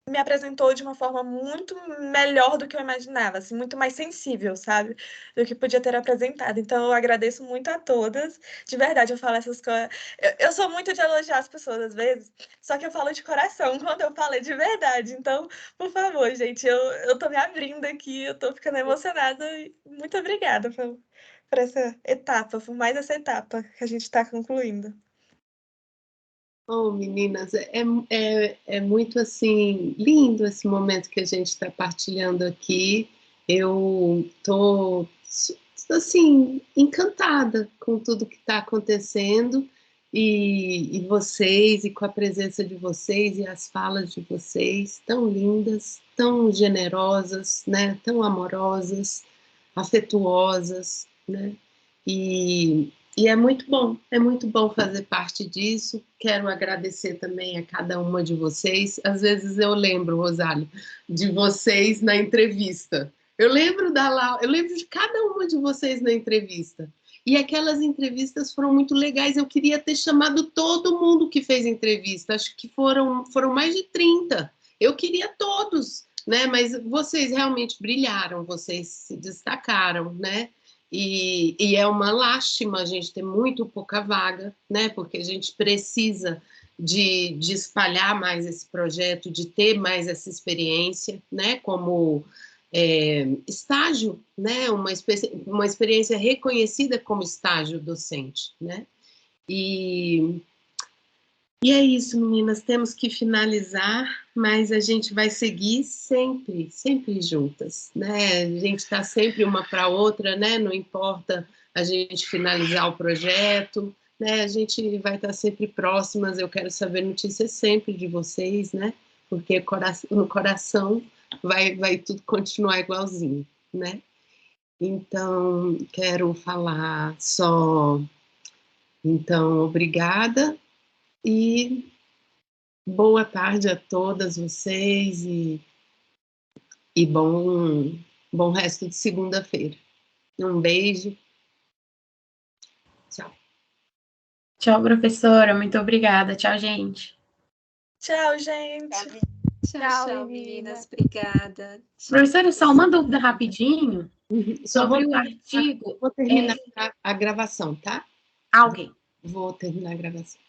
me apresentou de uma forma muito melhor do que eu imaginava, assim, muito mais sensível, sabe? Do que podia ter apresentado. Então, eu agradeço muito a todas. De verdade, eu falo essas coisas. Eu sou muito de elogiar as pessoas às vezes, só que eu falo de coração quando eu falo é de verdade. Então, por favor, gente, eu tô me abrindo aqui, eu tô ficando emocionada. Muito obrigada por essa etapa, por mais essa etapa que a gente está concluindo. Oh, meninas, é muito assim lindo esse momento que a gente está partilhando aqui. Eu estou assim encantada com tudo que está acontecendo e vocês e com a presença de vocês e as falas de vocês tão lindas, tão generosas, né? Tão amorosas, afetuosas, né? E é muito bom fazer parte disso. Quero agradecer também a cada uma de vocês. Às vezes eu lembro, Rosália, de vocês na entrevista. Eu lembro de cada uma de vocês na entrevista. E aquelas entrevistas foram muito legais. Eu queria ter chamado todo mundo que fez entrevista. Acho que foram mais de 30. Eu queria todos, né? Mas vocês realmente brilharam, vocês se destacaram, né? E é uma lástima a gente ter muito pouca vaga, né? Porque a gente precisa de espalhar mais esse projeto, de ter mais essa experiência, né? Como estágio, né? Uma experiência reconhecida como estágio docente, né? E é isso, meninas, temos que finalizar, mas a gente vai seguir sempre, sempre juntas, né? A gente está sempre uma para a outra, né? Não importa a gente finalizar o projeto, né? A gente vai estar sempre próximas, eu quero saber notícias sempre de vocês, né? Porque no coração vai tudo continuar igualzinho, né? Então, quero falar só, então, obrigada e boa tarde a todas vocês e bom resto de segunda-feira. Um beijo. Tchau. Tchau, professora. Muito obrigada. Tchau, gente. Tchau, gente. Tchau, meninas. Obrigada. Professora, só uma dúvida rapidinho. Sobre o artigo. Vou terminar a gravação, tá? Ah, ok. Vou terminar a gravação.